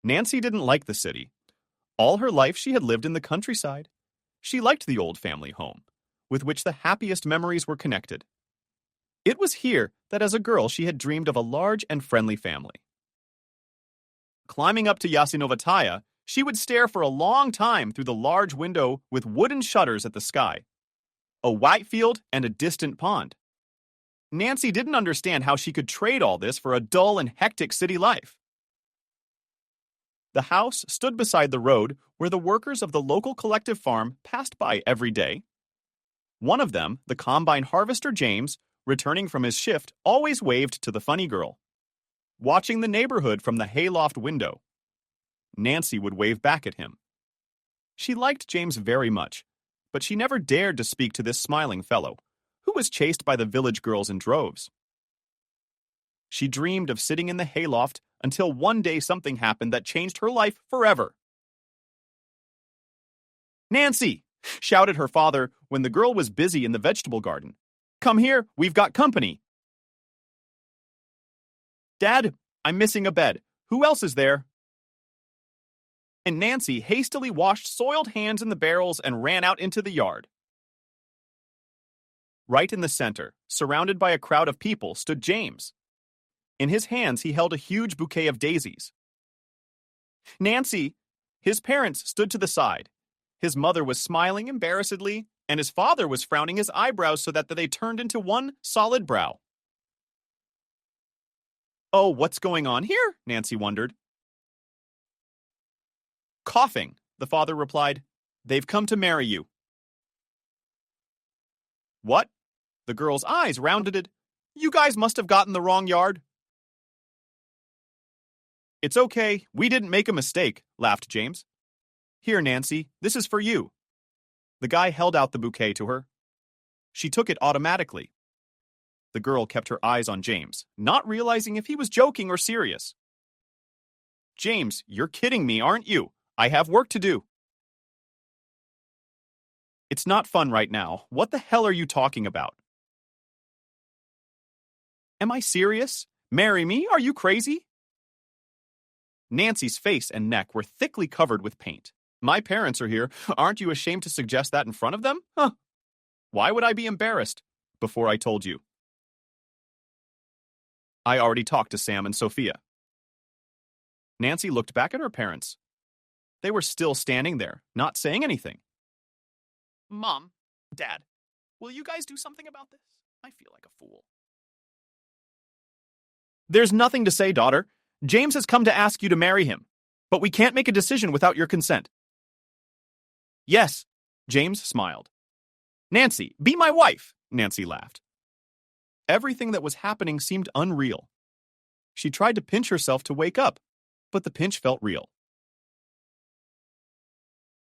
Nancy didn't like the city. All her life she had lived in the countryside. She liked the old family home, with which the happiest memories were connected. It was here that as a girl she had dreamed of a large and friendly family. Climbing up to Yasinovataya, she would stare for a long time through the large window with wooden shutters at the sky, a white field and a distant pond. Nancy didn't understand how she could trade all this for a dull and hectic city life. The house stood beside the road where the workers of the local collective farm passed by every day. One of them, the combine harvester James, returning from his shift, always waved to the funny girl. Watching the neighborhood from the hayloft window, Nancy would wave back at him. She liked James very much, but she never dared to speak to this smiling fellow, who was chased by the village girls in droves. She dreamed of sitting in the hayloft until one day something happened that changed her life forever. "Nancy!" shouted her father when the girl was busy in the vegetable garden. "Come here, we've got company." "Dad, I'm missing a bed. Who else is there?" And Nancy hastily washed soiled hands in the barrels and ran out into the yard. Right in the center, surrounded by a crowd of people, stood James. In his hands he held a huge bouquet of daisies. "Nancy!" His parents stood to the side. His mother was smiling embarrassedly, and his father was frowning his eyebrows so that they turned into one solid brow. "Oh, what's going on here?" Nancy wondered. "Coughing," the father replied. "They've come to marry you." "What?" The girl's eyes rounded. "You guys must have gotten the wrong yard." "It's okay, we didn't make a mistake," laughed James. "Here, Nancy, this is for you." The guy held out the bouquet to her. She took it automatically. The girl kept her eyes on James, not realizing if he was joking or serious. "James, you're kidding me, aren't you? I have work to do." "It's not fun right now. What the hell are you talking about?" "Am I serious? Marry me? Are you crazy?" Nancy's face and neck were thickly covered with paint. "My parents are here. Aren't you ashamed to suggest that in front of them? Huh? Why would I be embarrassed? Before I told you. I already talked to Sam and Sophia." Nancy looked back at her parents. They were still standing there, not saying anything. "Mom, Dad, will you guys do something about this? I feel like a fool." "There's nothing to say, daughter. James has come to ask you to marry him, but we can't make a decision without your consent." "Yes," James smiled. "Nancy, be my wife," Nancy laughed. Everything that was happening seemed unreal. She tried to pinch herself to wake up, but the pinch felt real.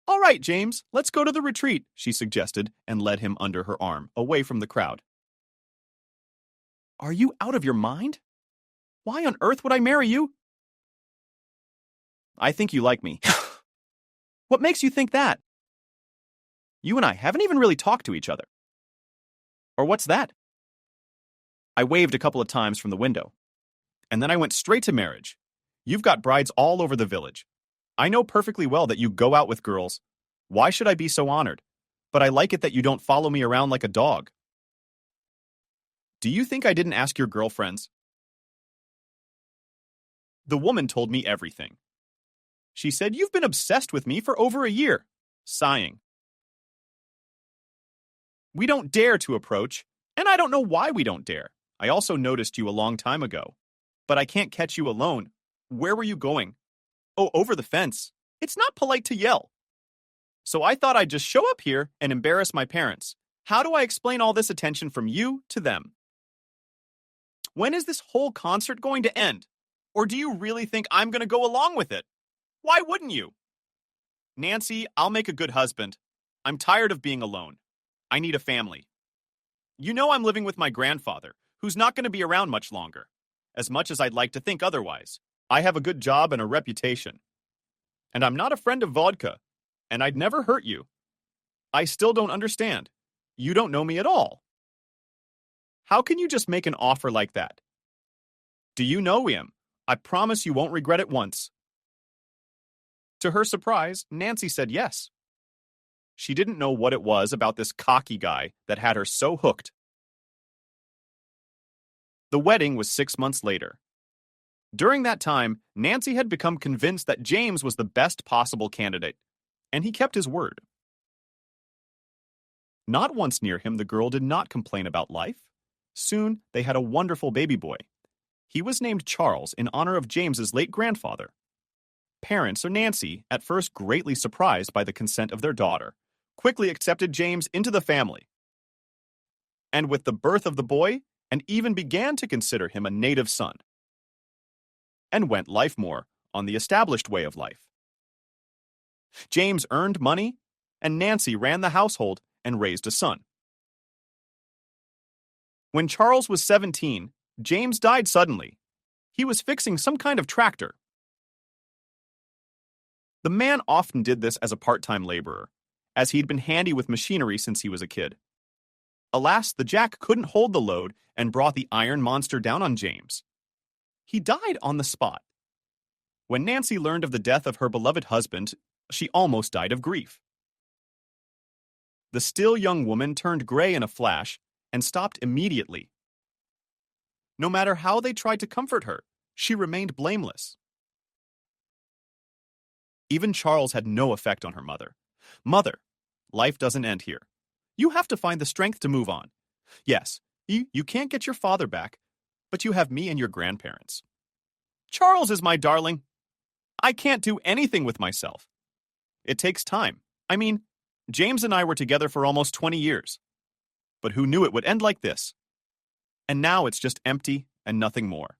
"All right, James, let's go to the retreat," she suggested and led him under her arm, away from the crowd. "Are you out of your mind? Why on earth would I marry you?" "I think you like me." "What makes you think that?" "You and I haven't even really talked to each other." "Or what's that?" I waved a couple of times from the window. And then I went straight to marriage. You've got brides all over the village. I know perfectly well that you go out with girls. Why should I be so honored? But I like it that you don't follow me around like a dog. Do you think I didn't ask your girlfriends? The woman told me everything. She said, "You've been obsessed with me for over a year," sighing. "We don't dare to approach, and I don't know why we don't dare. I also noticed you a long time ago. But I can't catch you alone. Where were you going?" "Oh, over the fence. It's not polite to yell." "So I thought I'd just show up here and embarrass my parents. How do I explain all this attention from you to them? When is this whole concert going to end? Or do you really think I'm going to go along with it? Why wouldn't you?" "Nancy, I'll make a good husband. I'm tired of being alone. I need a family. You know I'm living with my grandfather, who's not going to be around much longer. As much as I'd like to think otherwise, I have a good job and a reputation. And I'm not a friend of vodka, and I'd never hurt you. I still don't understand. You don't know me at all. How can you just make an offer like that? Do you know him? I promise you won't regret it once." To her surprise, Nancy said yes. She didn't know what it was about this cocky guy that had her so hooked. The wedding was 6 months later. During that time, Nancy had become convinced that James was the best possible candidate, and he kept his word. Not once near him, the girl did not complain about life. Soon, they had a wonderful baby boy. He was named Charles in honor of James's late grandfather. Parents or Nancy, at first greatly surprised by the consent of their daughter, quickly accepted James into the family. And with the birth of the boy, and even began to consider him a native son. And went life more on the established way of life. James earned money, and Nancy ran the household and raised a son. When Charles was 17, James died suddenly. He was fixing some kind of tractor. The man often did this as a part-time laborer, as he'd been handy with machinery since he was a kid. Alas, the jack couldn't hold the load and brought the iron monster down on James. He died on the spot. When Nancy learned of the death of her beloved husband, she almost died of grief. The still young woman turned gray in a flash and stopped immediately. No matter how they tried to comfort her, she remained blameless. Even Charles had no effect on her mother. Mother, life doesn't end here. You have to find the strength to move on. Yes, you can't get your father back, but you have me and your grandparents. Charles is my darling. I can't do anything with myself. It takes time. I mean, James and I were together for almost 20 years. But who knew it would end like this? And now it's just empty and nothing more.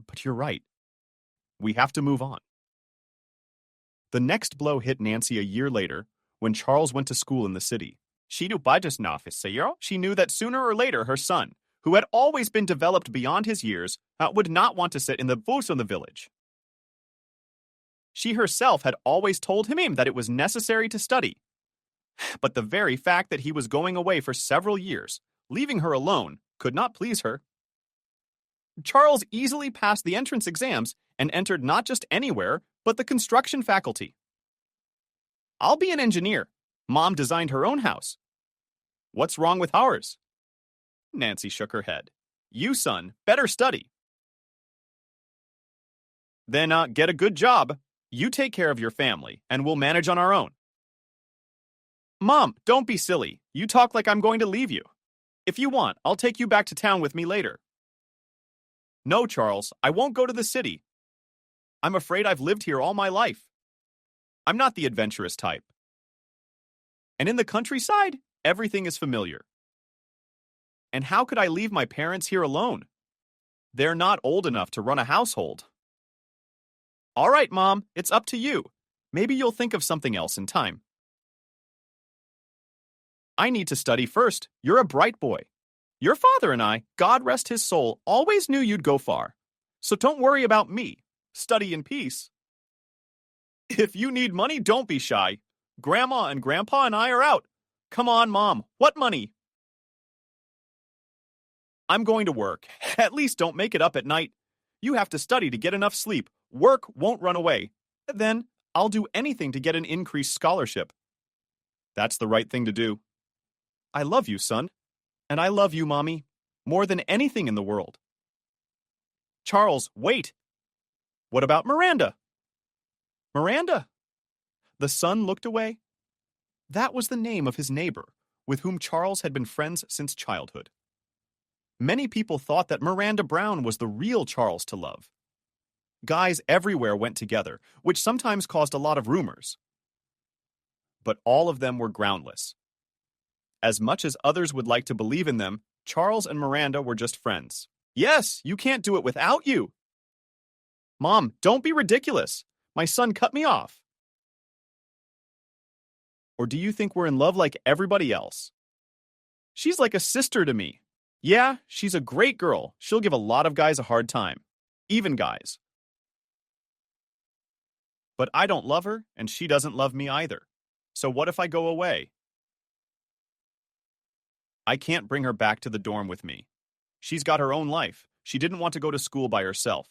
But you're right. We have to move on. The next blow hit Nancy a year later when Charles went to school in the city. She knew that sooner or later her son, who had always been developed beyond his years, would not want to sit in the booths of the village. She herself had always told him that it was necessary to study. But the very fact that he was going away for several years, leaving her alone, could not please her. Charles easily passed the entrance exams and entered not just anywhere, but the construction faculty. I'll be an engineer. Mom designed her own house. What's wrong with ours? Nancy shook her head. You, son, better study. Then get a good job. You take care of your family, and we'll manage on our own. Mom, don't be silly. You talk like I'm going to leave you. If you want, I'll take you back to town with me later. No, Charles, I won't go to the city. I'm afraid I've lived here all my life. I'm not the adventurous type. And in the countryside, everything is familiar. And how could I leave my parents here alone? They're not old enough to run a household. All right, Mom, it's up to you. Maybe you'll think of something else in time. I need to study first. You're a bright boy. Your father and I, God rest his soul, always knew you'd go far. So don't worry about me. Study in peace. If you need money, don't be shy. Grandma and Grandpa and I are out. Come on, Mom. What money? I'm going to work. At least don't make it up at night. You have to study to get enough sleep. Work won't run away. Then I'll do anything to get an increased scholarship. That's the right thing to do. I love you, son. And I love you, Mommy, more than anything in the world. Charles, wait. What about Miranda? Miranda? The son looked away. That was the name of his neighbor, with whom Charles had been friends since childhood. Many people thought that Miranda Brown was the real Charles to love. Guys everywhere went together, which sometimes caused a lot of rumors. But all of them were groundless. As much as others would like to believe in them, Charles and Miranda were just friends. Yes, you can't do it without you. Mom, don't be ridiculous. My son cut me off. Or do you think we're in love like everybody else? She's like a sister to me. Yeah, she's a great girl. She'll give a lot of guys a hard time. Even guys. But I don't love her, and she doesn't love me either. So what if I go away? I can't bring her back to the dorm with me. She's got her own life. She didn't want to go to school by herself.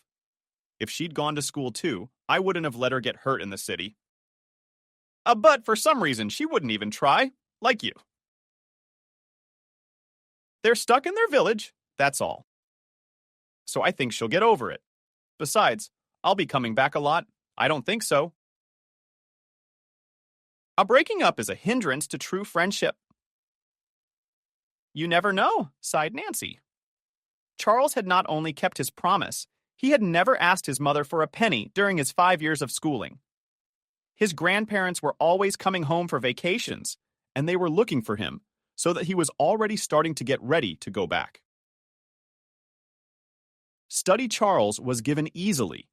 If she'd gone to school too, I wouldn't have let her get hurt in the city. But for some reason, she wouldn't even try, like you. They're stuck in their village, that's all. So I think she'll get over it. Besides, I'll be coming back a lot. I don't think so. A breaking up is a hindrance to true friendship. You never know, sighed Nancy. Charles had not only kept his promise, he had never asked his mother for a penny during his 5 years of schooling. His grandparents were always coming home for vacations, and they were looking for him, so that he was already starting to get ready to go back. Study Charles was given easily.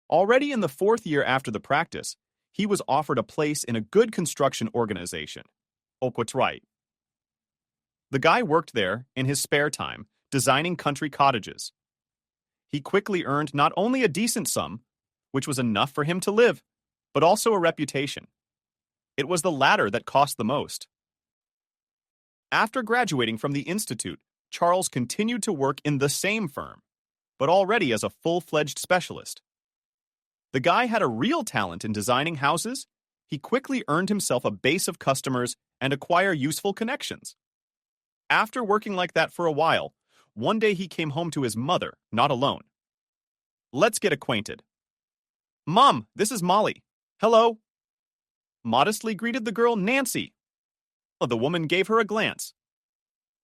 Already in the 4th year after the practice, he was offered a place in a good construction organization. Right. The guy worked there in his spare time, designing country cottages. He quickly earned not only a decent sum, which was enough for him to live, but also a reputation. It was the latter that cost the most. After graduating from the institute, Charles continued to work in the same firm, but already as a full-fledged specialist. The guy had a real talent in designing houses. He quickly earned himself a base of customers and acquired useful connections. After working like that for a while, one day he came home to his mother, not alone. Let's get acquainted. Mom, this is Molly. Hello. Modestly greeted the girl Nancy. The woman gave her a glance.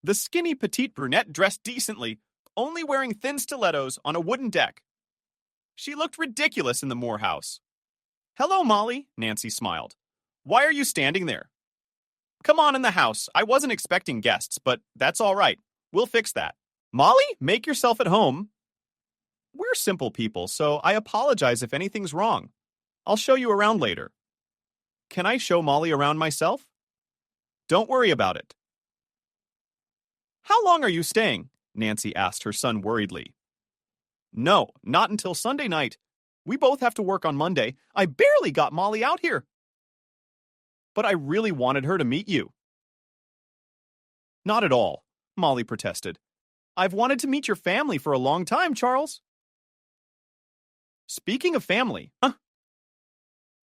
The skinny petite brunette dressed decently, only wearing thin stilettos on a wooden deck. She looked ridiculous in the Moore house. Hello, Molly, Nancy smiled. Why are you standing there? Come on in the house. I wasn't expecting guests, but that's all right. We'll fix that. Molly, make yourself at home. We're simple people, so I apologize if anything's wrong. I'll show you around later. Can I show Molly around myself? Don't worry about it. How long are you staying? Nancy asked her son worriedly. No, not until Sunday night. We both have to work on Monday. I barely got Molly out here. But I really wanted her to meet you. Not at all, Molly protested. I've wanted to meet your family for a long time, Charles. Speaking of family,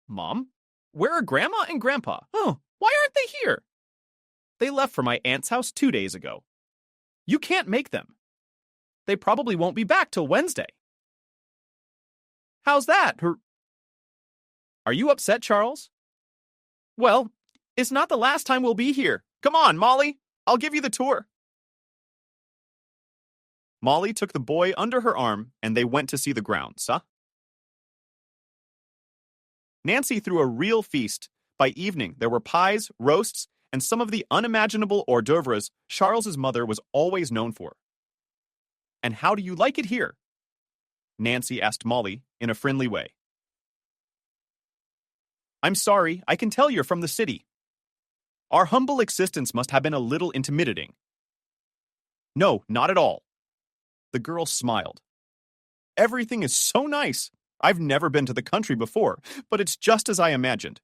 Mom, where are Grandma and Grandpa? Oh, why aren't they here? They left for my aunt's house 2 days ago. You can't make them. They probably won't be back till Wednesday. How's that? Are you upset, Charles? Well, it's not the last time we'll be here. Come on, Molly. I'll give you the tour. Molly took the boy under her arm, and they went to see the grounds, Nancy threw a real feast. By evening, there were pies, roasts, and some of the unimaginable hors d'oeuvres Charles's mother was always known for. And how do you like it here? Nancy asked Molly in a friendly way. I'm sorry, I can tell you're from the city. Our humble existence must have been a little intimidating. No, not at all. The girl smiled. Everything is so nice. I've never been to the country before, but it's just as I imagined.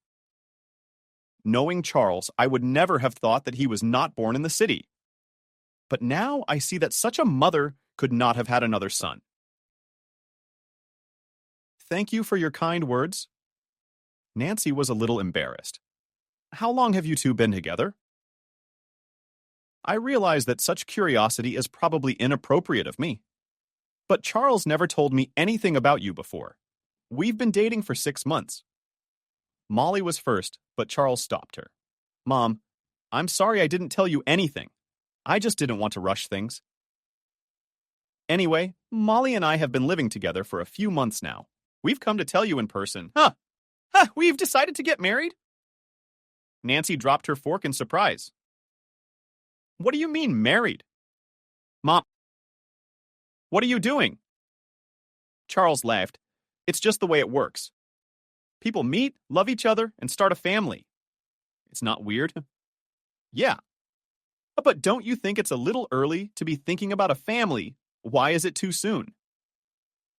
Knowing Charles, I would never have thought that he was not born in the city. But now I see that such a mother could not have had another son. Thank you for your kind words. Nancy was a little embarrassed. How long have you two been together? I realize that such curiosity is probably inappropriate of me. But Charles never told me anything about you before. We've been dating for 6 months. Molly was first, but Charles stopped her. Mom, I'm sorry I didn't tell you anything. I just didn't want to rush things. Anyway, Molly and I have been living together for a few months now. We've come to tell you in person. We've decided to get married? Nancy dropped her fork in surprise. What do you mean, married? Mom, what are you doing? Charles laughed. It's just the way it works. People meet, love each other, and start a family. It's not weird. Yeah. But don't you think it's a little early to be thinking about a family? Why is it too soon?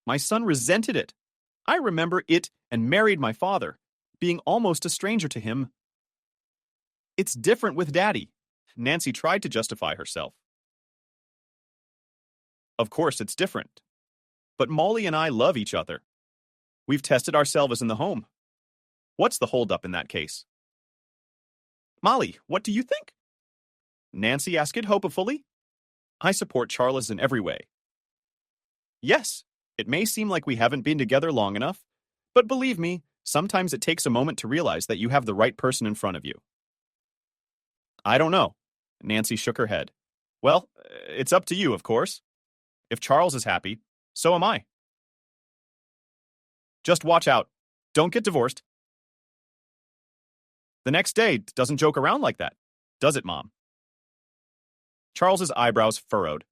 My son resented it. I remember it and married my father, being almost a stranger to him. It's different with Daddy. Nancy tried to justify herself. Of course it's different. But Molly and I love each other. We've tested ourselves in the home. What's the holdup in that case? Molly, what do you think? Nancy asked it hopefully. I support Charles in every way. Yes, it may seem like we haven't been together long enough, but believe me, sometimes it takes a moment to realize that you have the right person in front of you. I don't know. Nancy shook her head. Well, it's up to you, of course. If Charles is happy, so am I. Just watch out. Don't get divorced. The next day doesn't joke around like that, does it, Mom? Charles's eyebrows furrowed.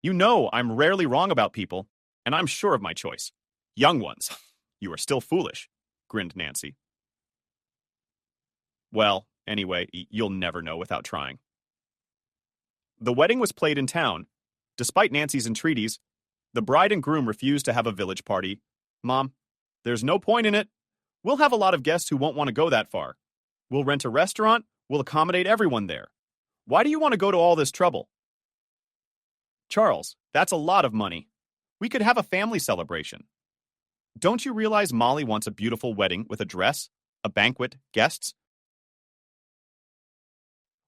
You know I'm rarely wrong about people, and I'm sure of my choice. Young ones. You are still foolish, grinned Nancy. Well, anyway, you'll never know without trying. The wedding was played in town. Despite Nancy's entreaties, the bride and groom refused to have a village party. Mom, there's no point in it. We'll have a lot of guests who won't want to go that far. We'll rent a restaurant. We'll accommodate everyone there. Why do you want to go to all this trouble? Charles, that's a lot of money. We could have a family celebration. Don't you realize Molly wants a beautiful wedding with a dress, a banquet, guests?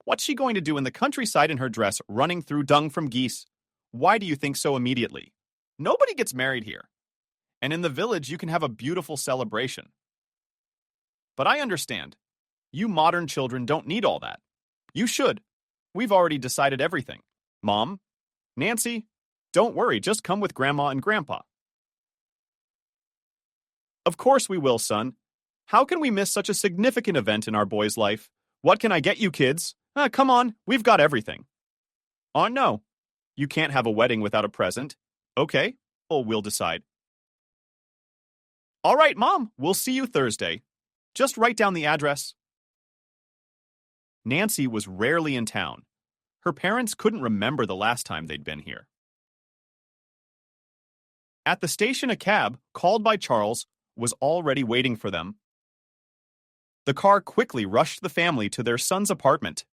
What's she going to do in the countryside in her dress running through dung from geese? Why do you think so immediately? Nobody gets married here. And in the village, you can have a beautiful celebration. But I understand. You modern children don't need all that. You should. We've already decided everything. Mom, Nancy, don't worry, just come with Grandma and Grandpa. Of course we will, son. How can we miss such a significant event in our boy's life? What can I get you, kids? Come on, we've got everything. Oh, no. You can't have a wedding without a present. Okay, well, we'll decide. All right, Mom, we'll see you Thursday. Just write down the address. Nancy was rarely in town. Her parents couldn't remember the last time they'd been here. At the station, a cab, called by Charles, was already waiting for them. The car quickly rushed the family to their son's apartment.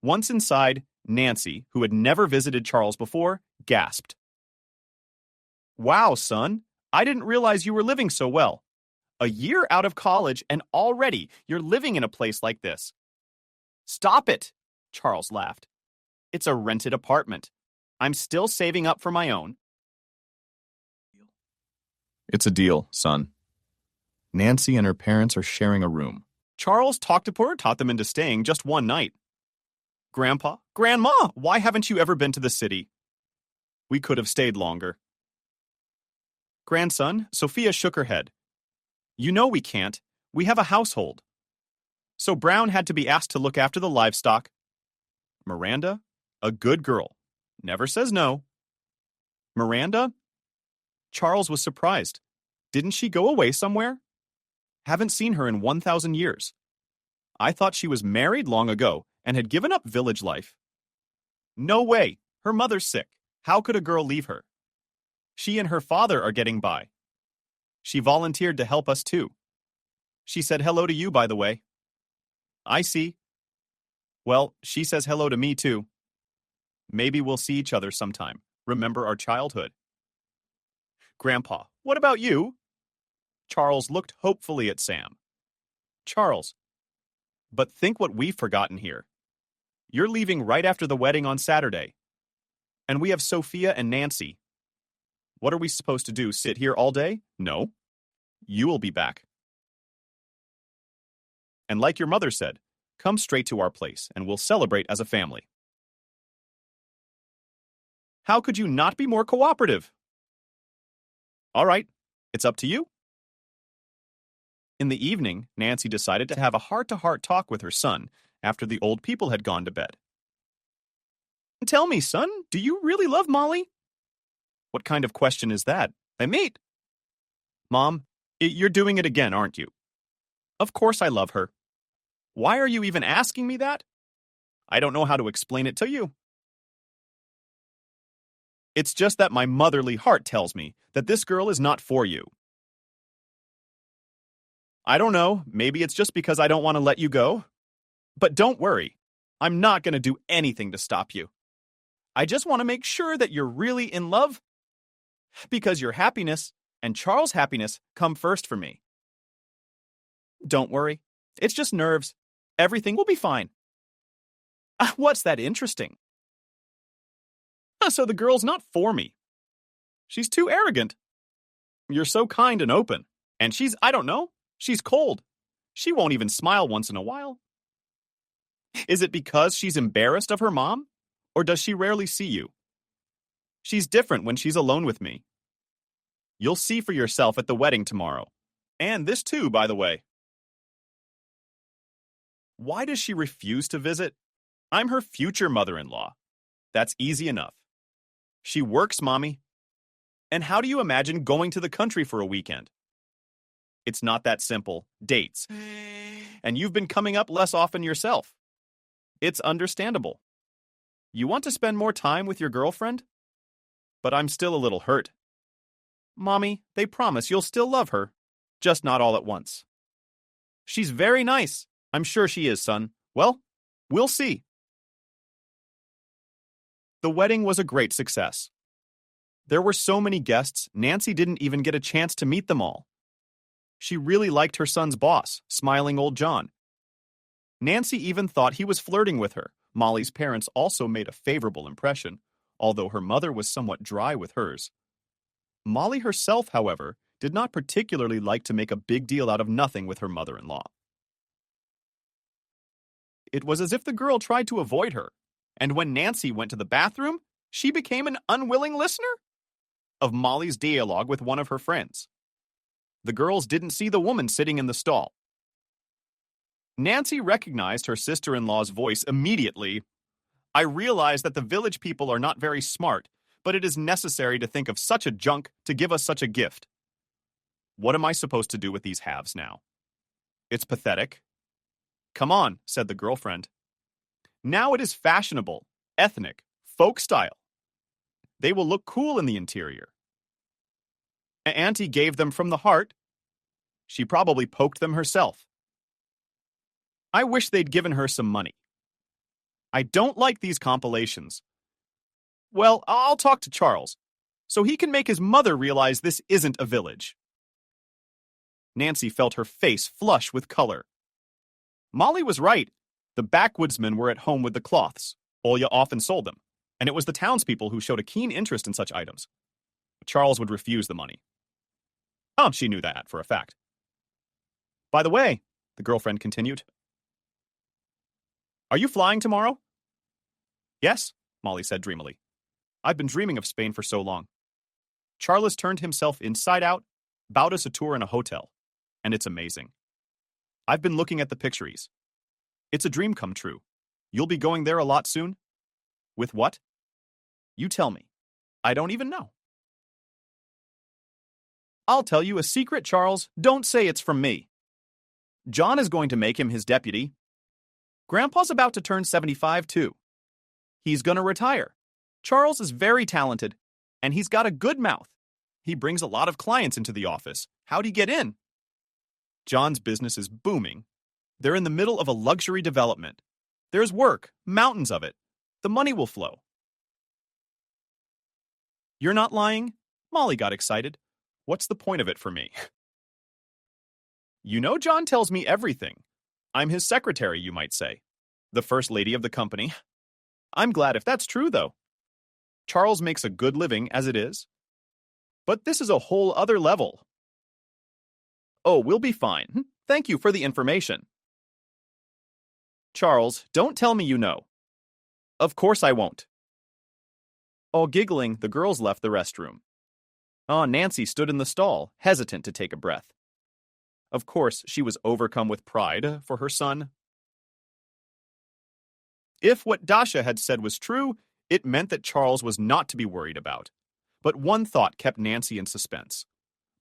Once inside, Nancy, who had never visited Charles before, gasped. Wow, son, I didn't realize you were living so well. A year out of college and already you're living in a place like this. Stop it, Charles laughed. It's a rented apartment. I'm still saving up for my own. It's a deal, son. Nancy and her parents are sharing a room. Charles talked them into staying just one night. Grandpa, Grandma, why haven't you ever been to the city? We could have stayed longer. Grandson, Sophia shook her head. You know we can't. We have a household. So Brown had to be asked to look after the livestock. Miranda, a good girl, never says no. Miranda? Charles was surprised. Didn't she go away somewhere? Haven't seen her in 1,000 years. I thought she was married long ago and had given up village life. No way. Her mother's sick. How could a girl leave her? She and her father are getting by. She volunteered to help us too. She said hello to you, by the way. I see. Well, she says hello to me too. Maybe we'll see each other sometime. Remember our childhood. Grandpa, what about you? Charles looked hopefully at Sam. Charles, but think what we've forgotten here. You're leaving right after the wedding on Saturday. And we have Sophia and Nancy. What are we supposed to do, sit here all day? No. You will be back. And like your mother said, come straight to our place and we'll celebrate as a family. How could you not be more cooperative? All right, it's up to you. In the evening, Nancy decided to have a heart-to-heart talk with her son after the old people had gone to bed. Tell me, son, do you really love Molly? What kind of question is that? Mate. Mom, you're doing it again, aren't you? Of course I love her. Why are you even asking me that? I don't know how to explain it to you. It's just that my motherly heart tells me that this girl is not for you. I don't know, maybe it's just because I don't want to let you go. But don't worry, I'm not going to do anything to stop you. I just want to make sure that you're really in love, because your happiness and Charles' happiness come first for me. Don't worry. It's just nerves. Everything will be fine. What's that interesting? So the girl's not for me. She's too arrogant. You're so kind and open. And I don't know, she's cold. She won't even smile once in a while. Is it because she's embarrassed of her mom? Or does she rarely see you? She's different when she's alone with me. You'll see for yourself at the wedding tomorrow. And this too, by the way. Why does she refuse to visit? I'm her future mother-in-law. That's easy enough. She works, Mommy. And how do you imagine going to the country for a weekend? It's not that simple. Dates. And you've been coming up less often yourself. It's understandable. You want to spend more time with your girlfriend? But I'm still a little hurt. Mommy, they promise you'll still love her. Just not all at once. She's very nice. I'm sure she is, son. Well, we'll see. The wedding was a great success. There were so many guests, Nancy didn't even get a chance to meet them all. She really liked her son's boss, smiling old John. Nancy even thought he was flirting with her. Molly's parents also made a favorable impression, although her mother was somewhat dry with hers. Molly herself, however, did not particularly like to make a big deal out of nothing with her mother-in-law. It was as if the girl tried to avoid her, and when Nancy went to the bathroom, she became an unwilling listener of Molly's dialogue with one of her friends. The girls didn't see the woman sitting in the stall. Nancy recognized her sister-in-law's voice immediately. I realize that the village people are not very smart, but it is necessary to think of such a junk to give us such a gift. What am I supposed to do with these halves now? It's pathetic. Come on, said the girlfriend. Now it is fashionable, ethnic, folk style. They will look cool in the interior. Auntie gave them from the heart. She probably poked them herself. I wish they'd given her some money. I don't like these compilations. Well, I'll talk to Charles, so he can make his mother realize this isn't a village. Nancy felt her face flush with color. Molly was right. The backwoodsmen were at home with the cloths. Olya often sold them, and it was the townspeople who showed a keen interest in such items. Charles would refuse the money. She knew that for a fact. By the way, the girlfriend continued, are you flying tomorrow? Yes, Molly said dreamily. I've been dreaming of Spain for so long. Charles turned himself inside out, bought us a tour in a hotel, and it's amazing. I've been looking at the pictures. It's a dream come true. You'll be going there a lot soon? With what? You tell me. I don't even know. I'll tell you a secret, Charles. Don't say it's from me. John is going to make him his deputy. Grandpa's about to turn 75 too. He's going to retire. Charles is very talented, and he's got a good mouth. He brings a lot of clients into the office. How'd he get in? John's business is booming. They're in the middle of a luxury development. There's work, mountains of it. The money will flow. You're not lying? Molly got excited. What's the point of it for me? You know John tells me everything. I'm his secretary, you might say. The first lady of the company. I'm glad if that's true, though. Charles makes a good living as it is. But this is a whole other level. Oh, we'll be fine. Thank you for the information. Charles, don't tell me you know. Of course I won't. All giggling, the girls left the restroom. Nancy stood in the stall, hesitant to take a breath. Of course, she was overcome with pride for her son. If what Dasha had said was true, it meant that Charles was not to be worried about. But one thought kept Nancy in suspense.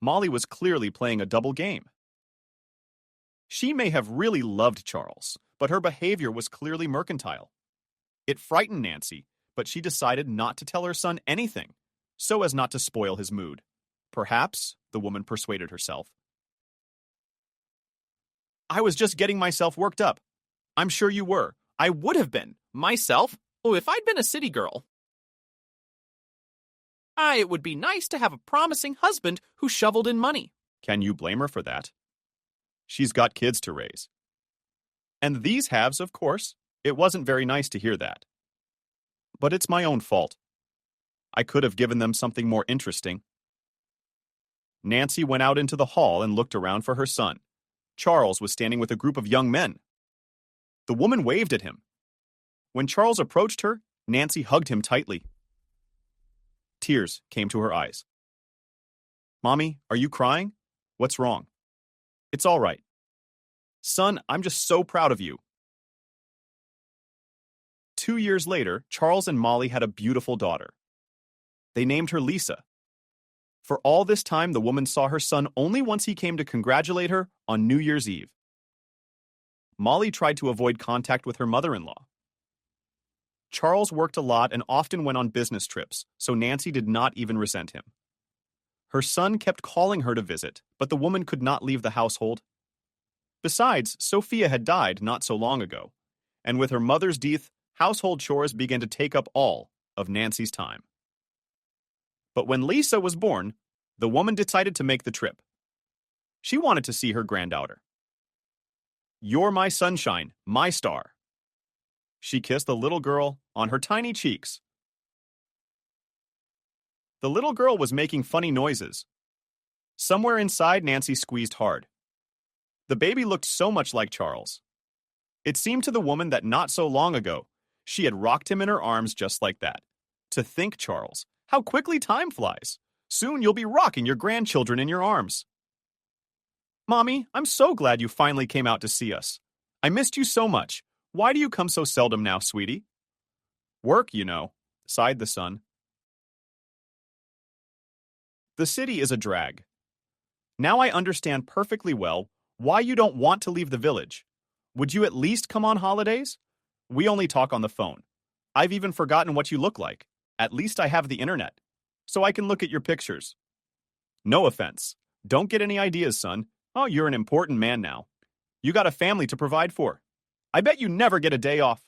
Molly was clearly playing a double game. She may have really loved Charles, but her behavior was clearly mercantile. It frightened Nancy, but she decided not to tell her son anything, so as not to spoil his mood. Perhaps, the woman persuaded herself. I was just getting myself worked up. I'm sure you were. I would have been. Myself? Oh, if I'd been a city girl. It would be nice to have a promising husband who shoveled in money. Can you blame her for that? She's got kids to raise. And these halves, of course, it wasn't very nice to hear that. But it's my own fault. I could have given them something more interesting. Nancy went out into the hall and looked around for her son. Charles was standing with a group of young men. The woman waved at him. When Charles approached her, Nancy hugged him tightly. Tears came to her eyes. Mommy, are you crying? What's wrong? It's all right. Son, I'm just so proud of you. 2 years later, Charles and Molly had a beautiful daughter. They named her Lisa. For all this time, the woman saw her son only once he came to congratulate her on New Year's Eve. Molly tried to avoid contact with her mother-in-law. Charles worked a lot and often went on business trips, so Nancy did not even resent him. Her son kept calling her to visit, but the woman could not leave the household. Besides, Sophia had died not so long ago, and with her mother's death, household chores began to take up all of Nancy's time. But when Lisa was born, the woman decided to make the trip. She wanted to see her granddaughter. You're my sunshine, my star. She kissed the little girl on her tiny cheeks. The little girl was making funny noises. Somewhere inside, Nancy squeezed hard. The baby looked so much like Charles. It seemed to the woman that not so long ago, she had rocked him in her arms just like that. To think, Charles, how quickly time flies. Soon you'll be rocking your grandchildren in your arms. Mommy, I'm so glad you finally came out to see us. I missed you so much. Why do you come so seldom now, sweetie? Work, you know, sighed the son. The city is a drag. Now I understand perfectly well why you don't want to leave the village. Would you at least come on holidays? We only talk on the phone. I've even forgotten what you look like. At least I have the internet, so I can look at your pictures. No offense. Don't get any ideas, son. Oh, you're an important man now. You got a family to provide for. I bet you never get a day off.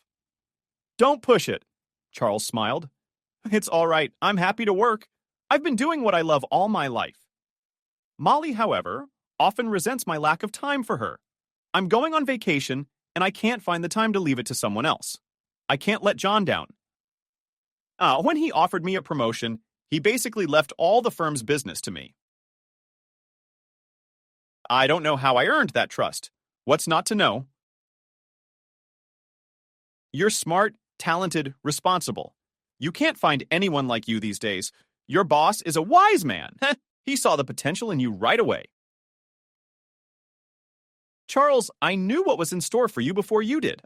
Don't push it, Charles smiled. It's all right. I'm happy to work. I've been doing what I love all my life. Molly, however, often resents my lack of time for her. I'm going on vacation, and I can't find the time to leave it to someone else. I can't let John down. When he offered me a promotion, he basically left all the firm's business to me. I don't know how I earned that trust. What's not to know? You're smart, talented, responsible. You can't find anyone like you these days. Your boss is a wise man. He saw the potential in you right away. Charles, I knew what was in store for you before you did.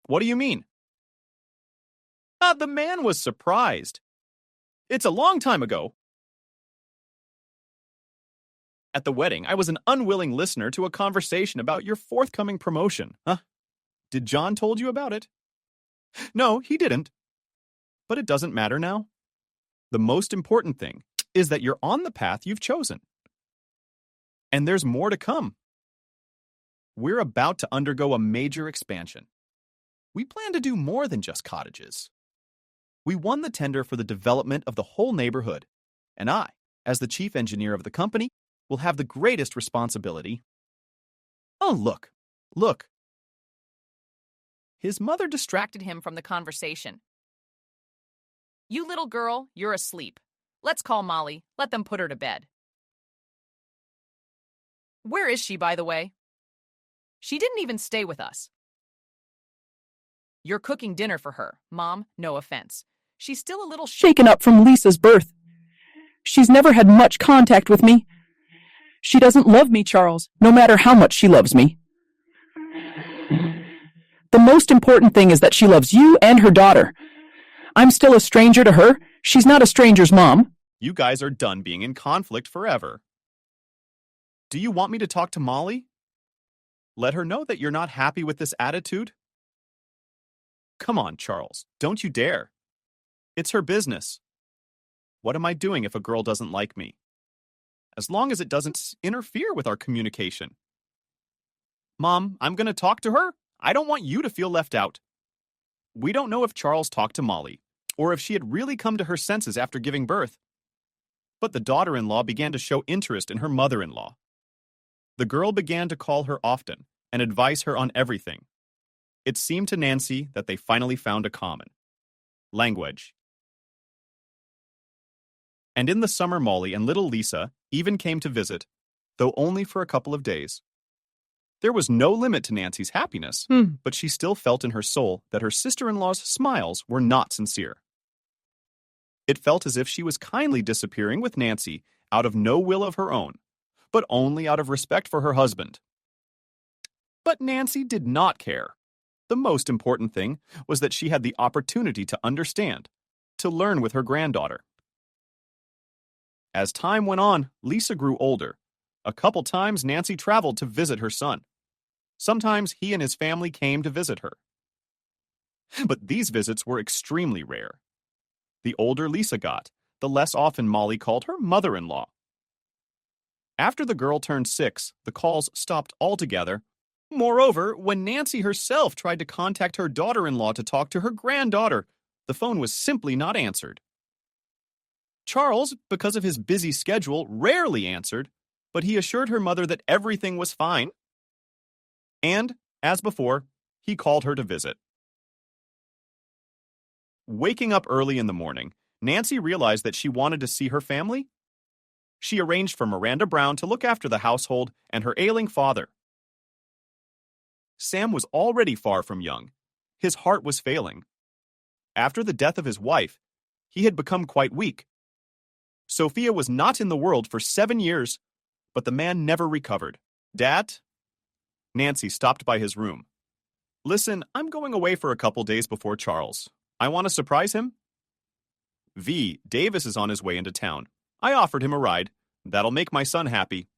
What do you mean? The man was surprised. It's a long time ago. At the wedding, I was an unwilling listener to a conversation about your forthcoming promotion. Did John told you about it? No, he didn't. But it doesn't matter now. The most important thing is that you're on the path you've chosen. And there's more to come. We're about to undergo a major expansion. We plan to do more than just cottages. We won the tender for the development of the whole neighborhood, and I, as the chief engineer of the company, will have the greatest responsibility. Oh, look. His mother distracted him from the conversation. You little girl, you're asleep. Let's call Molly. Let them put her to bed. Where is she, by the way? She didn't even stay with us. You're cooking dinner for her, Mom, no offense. She's still a little shaken up from Lisa's birth. She's never had much contact with me. She doesn't love me, Charles, no matter how much she loves me. The most important thing is that she loves you and her daughter. I'm still a stranger to her. She's not a stranger's mom. You guys are done being in conflict forever. Do you want me to talk to Molly? Let her know that you're not happy with this attitude? Come on, Charles, don't you dare. It's her business. What am I doing if a girl doesn't like me? As long as it doesn't interfere with our communication. Mom, I'm going to talk to her. I don't want you to feel left out. We don't know if Charles talked to Molly, or if she had really come to her senses after giving birth. But the daughter-in-law began to show interest in her mother-in-law. The girl began to call her often and advise her on everything. It seemed to Nancy that they finally found a common language. And in the summer, Molly and little Lisa even came to visit, though only for a couple of days. There was no limit to Nancy's happiness, but she still felt in her soul that her sister-in-law's smiles were not sincere. It felt as if she was kindly disappearing with Nancy out of no will of her own, but only out of respect for her husband. But Nancy did not care. The most important thing was that she had the opportunity to understand, to learn with her granddaughter. As time went on, Lisa grew older. A couple times Nancy traveled to visit her son. Sometimes he and his family came to visit her. But these visits were extremely rare. The older Lisa got, the less often Molly called her mother-in-law. After the girl turned 6, the calls stopped altogether. Moreover, when Nancy herself tried to contact her daughter-in-law to talk to her granddaughter, the phone was simply not answered. Charles, because of his busy schedule, rarely answered, but he assured her mother that everything was fine. And, as before, he called her to visit. Waking up early in the morning, Nancy realized that she wanted to see her family. She arranged for Miranda Brown to look after the household and her ailing father. Sam was already far from young. His heart was failing. After the death of his wife, he had become quite weak. Sophia was not in the world for 7 years, but the man never recovered. Dad? Nancy stopped by his room. Listen, I'm going away for a couple days before Charles. I want to surprise him. Davis is on his way into town. I offered him a ride. That'll make my son happy.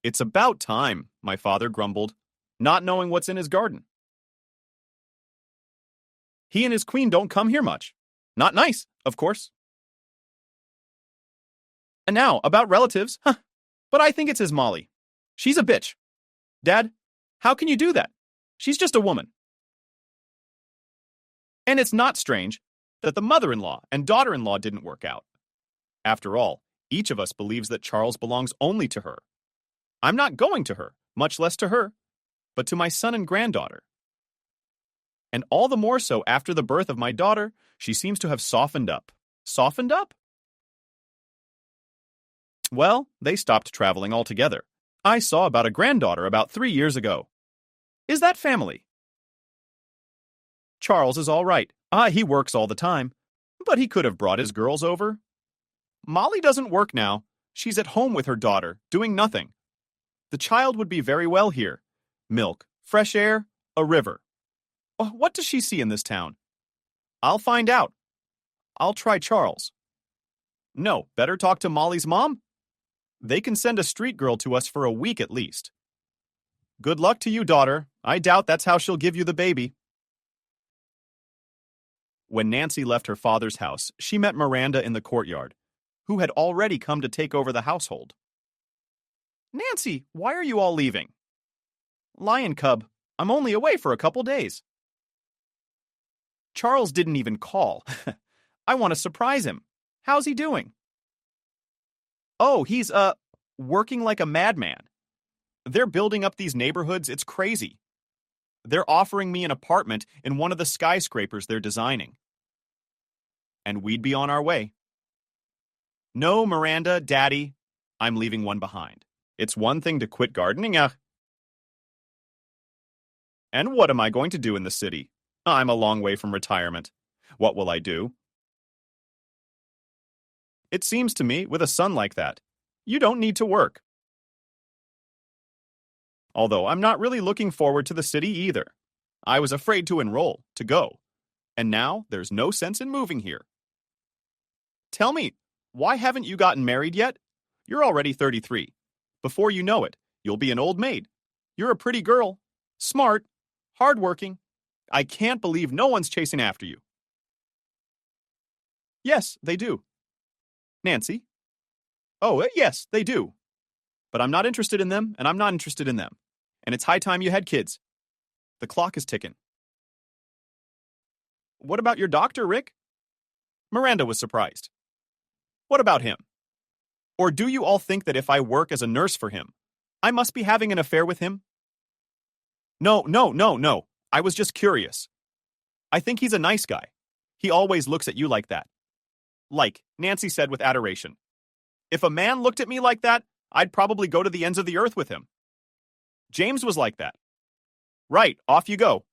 It's about time, my father grumbled, not knowing what's in his garden. He and his queen don't come here much. Not nice, of course. And now, about relatives, but I think it's his Molly. She's a bitch. Dad, how can you do that? She's just a woman. And it's not strange that the mother-in-law and daughter-in-law didn't work out. After all, each of us believes that Charles belongs only to her. I'm not going to her, much less to her, but to my son and granddaughter. And all the more so after the birth of my daughter, she seems to have softened up. Softened up? Well, they stopped traveling altogether. I saw about a granddaughter about 3 years ago. Is that family? Charles is all right. He works all the time. But he could have brought his girls over. Molly doesn't work now. She's at home with her daughter, doing nothing. The child would be very well here. Milk, fresh air, a river. What does she see in this town? I'll find out. I'll try Charles. No, better talk to Molly's mom. They can send a street girl to us for a week at least. Good luck to you, daughter. I doubt that's how she'll give you the baby. When Nancy left her father's house, she met Miranda in the courtyard, who had already come to take over the household. Nancy, why are you all leaving? Lion cub, I'm only away for a couple days. Charles didn't even call. I want to surprise him. How's he doing? Oh, he's, working like a madman. They're building up these neighborhoods, it's crazy. They're offering me an apartment in one of the skyscrapers they're designing. And we'd be on our way. No, Miranda, Daddy, I'm leaving one behind. It's one thing to quit gardening, And what am I going to do in the city? I'm a long way from retirement. What will I do? It seems to me, with a son like that, you don't need to work. Although I'm not really looking forward to the city either. I was afraid to enroll, to go. And now there's no sense in moving here. Tell me, why haven't you gotten married yet? You're already 33. Before you know it, you'll be an old maid. You're a pretty girl, smart, hardworking. I can't believe no one's chasing after you. Yes, they do. Nancy? Oh, yes, they do. But I'm not interested in them, and I'm not interested in them. And it's high time you had kids. The clock is ticking. What about your doctor, Rick? Miranda was surprised. What about him? Or do you all think that if I work as a nurse for him, I must be having an affair with him. No, no, no, no. I was just curious. I think he's a nice guy. He always looks at you like that. Like, Nancy said with adoration. If a man looked at me like that, I'd probably go to the ends of the earth with him. James was like that. Right, off you go.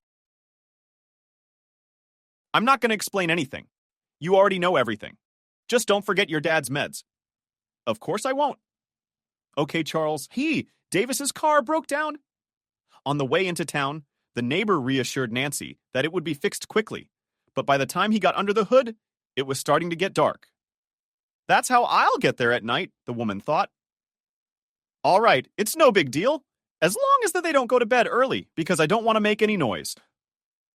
I'm not going to explain anything. You already know everything. Just don't forget your dad's meds. Of course I won't. Okay, Charles. Davis's car broke down. On the way into town, the neighbor reassured Nancy that it would be fixed quickly, but by the time he got under the hood, it was starting to get dark. That's how I'll get there at night, the woman thought. All right, it's no big deal, as long as they don't go to bed early, because I don't want to make any noise.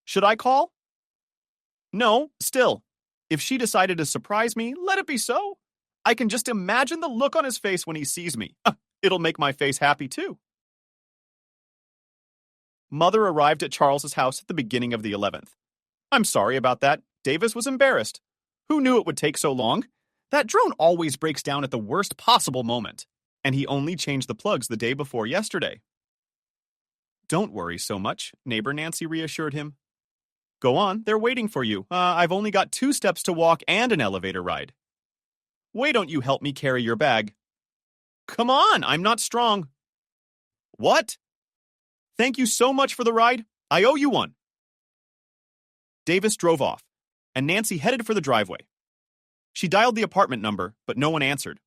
Should I call? No, still. If she decided to surprise me, let it be so. I can just imagine the look on his face when he sees me. It'll make my face happy, too. Mother arrived at Charles's house at the beginning of the 11th. I'm sorry about that. Davis was embarrassed. Who knew it would take so long? That drone always breaks down at the worst possible moment, and he only changed the plugs the day before yesterday. Don't worry so much, neighbor Nancy reassured him. Go on, they're waiting for you. I've only got 2 steps to walk and an elevator ride. Why don't you help me carry your bag? Come on, I'm not strong. What? Thank you so much for the ride. I owe you one. Davis drove off, and Nancy headed for the driveway. She dialed the apartment number, but no one answered.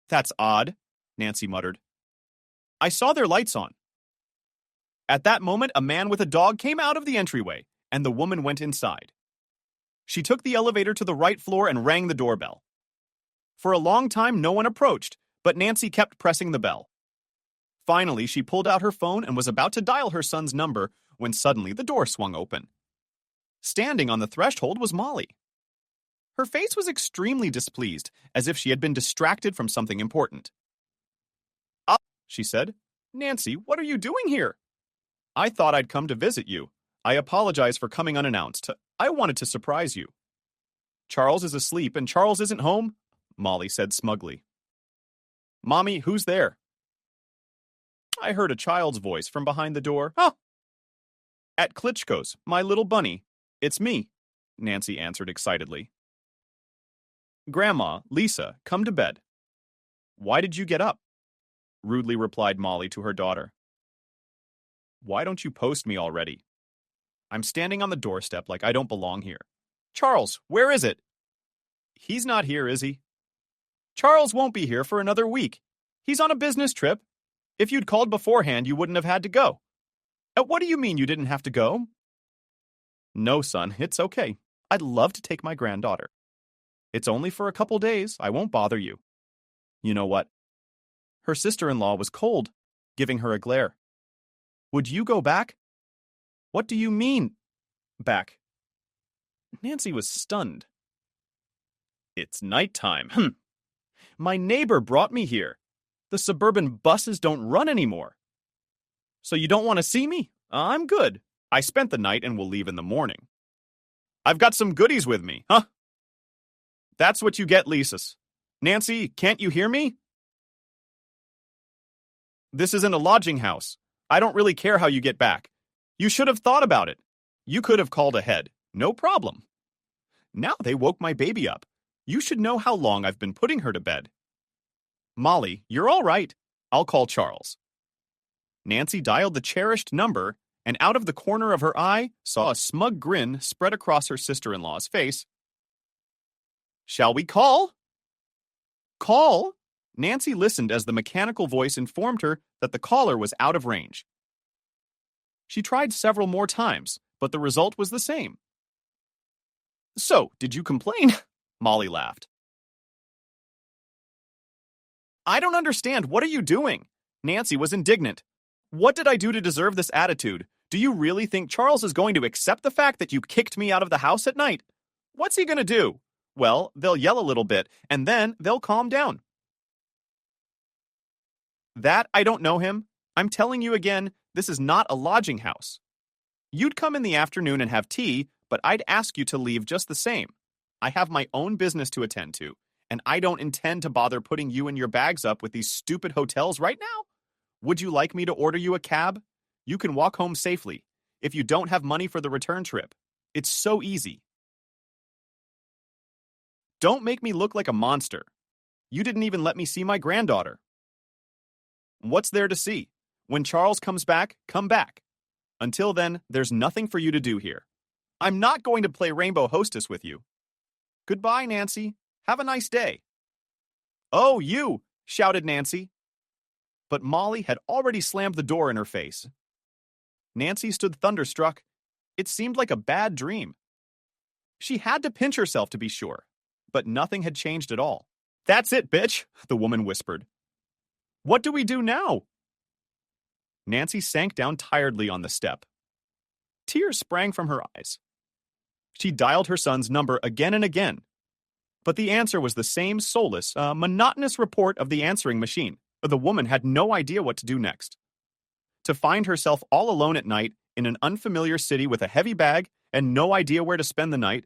That's odd, Nancy muttered. I saw their lights on. At that moment, a man with a dog came out of the entryway, and the woman went inside. She took the elevator to the right floor and rang the doorbell. For a long time, no one approached, but Nancy kept pressing the bell. Finally, she pulled out her phone and was about to dial her son's number when suddenly the door swung open. Standing on the threshold was Molly. Her face was extremely displeased, as if she had been distracted from something important. She said. Nancy, what are you doing here? I thought I'd come to visit you. I apologize for coming unannounced. I wanted to surprise you. Charles is asleep and Charles isn't home, Molly said smugly. Mommy, who's there? I heard a child's voice from behind the door. At Klitschko's, my little bunny. It's me, Nancy answered excitedly. Grandma, Lisa, come to bed. Why did you get up? Rudely replied Molly to her daughter. Why don't you post me already? I'm standing on the doorstep like I don't belong here. Charles, where is it? He's not here, is he? Charles won't be here for another week. He's on a business trip. If you'd called beforehand, you wouldn't have had to go. What do you mean you didn't have to go? No, son, it's okay. I'd love to take my granddaughter. It's only for a couple days. I won't bother you. You know what? Her sister-in-law was cold, giving her a glare. Would you go back? What do you mean, back? Nancy was stunned. It's nighttime. My neighbor brought me here. The suburban buses don't run anymore. So you don't want to see me? I'm good. I spent the night and will leave in the morning. I've got some goodies with me, huh? That's what you get, Lisa's. Nancy, can't you hear me? This isn't a lodging house. I don't really care how you get back. You should have thought about it. You could have called ahead. No problem. Now they woke my baby up. You should know how long I've been putting her to bed. Molly, you're all right. I'll call Charles. Nancy dialed the cherished number and out of the corner of her eye saw a smug grin spread across her sister-in-law's face. Shall we call? Call? Nancy listened as the mechanical voice informed her that the caller was out of range. She tried several more times, but the result was the same. So, did you complain? Molly laughed. I don't understand. What are you doing? Nancy was indignant. What did I do to deserve this attitude? Do you really think Charles is going to accept the fact that you kicked me out of the house at night? What's he going to do? Well, they'll yell a little bit, and then they'll calm down. That I don't know him. I'm telling you again, this is not a lodging house. You'd come in the afternoon and have tea, but I'd ask you to leave just the same. I have my own business to attend to, and I don't intend to bother putting you and your bags up with these stupid hotels right now. Would you like me to order you a cab? You can walk home safely if you don't have money for the return trip. It's so easy. Don't make me look like a monster. You didn't even let me see my granddaughter. What's there to see? When Charles comes back, come back. Until then, there's nothing for you to do here. I'm not going to play Rainbow Hostess with you. Goodbye, Nancy. Have a nice day. Oh, you! Shouted Nancy. But Molly had already slammed the door in her face. Nancy stood thunderstruck. It seemed like a bad dream. She had to pinch herself to be sure, but nothing had changed at all. That's it, bitch, the woman whispered. What do we do now? Nancy sank down tiredly on the step. Tears sprang from her eyes. She dialed her son's number again and again, but the answer was the same soulless, monotonous report of the answering machine. The woman had no idea what to do next. To find herself all alone at night in an unfamiliar city with a heavy bag and no idea where to spend the night,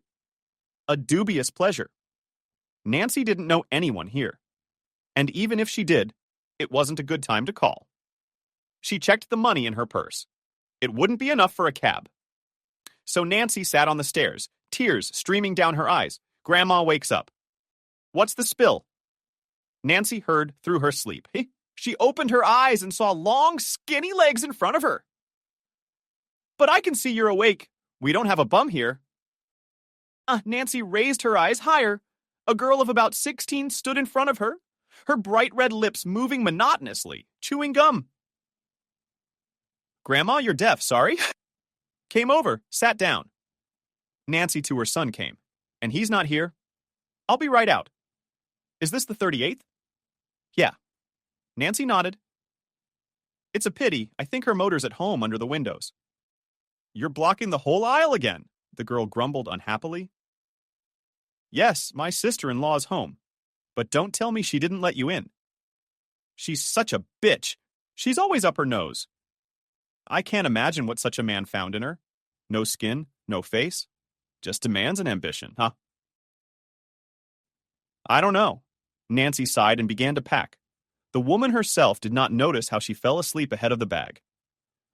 a dubious pleasure. Nancy didn't know anyone here, and even if she did, it wasn't a good time to call. She checked the money in her purse. It wouldn't be enough for a cab. So Nancy sat on the stairs, tears streaming down her eyes. Grandma wakes up. What's the spill? Nancy heard through her sleep. She opened her eyes and saw long, skinny legs in front of her. But I can see you're awake. We don't have a bum here. Nancy raised her eyes higher. A girl of about 16 stood in front of her, her bright red lips moving monotonously, chewing gum. Grandma, you're deaf, sorry. Came over, sat down. Nancy to her son came. And he's not here. I'll be right out. Is this the 38th? Yeah. Nancy nodded. It's a pity. I think her motor's at home under the windows. You're blocking the whole aisle again, the girl grumbled unhappily. Yes, my sister-in-law's home. But don't tell me she didn't let you in. She's such a bitch. She's always up her nose. I can't imagine what such a man found in her. No skin, no face. Just demands and ambition, huh? I don't know. Nancy sighed and began to pack. The woman herself did not notice how she fell asleep ahead of the bag.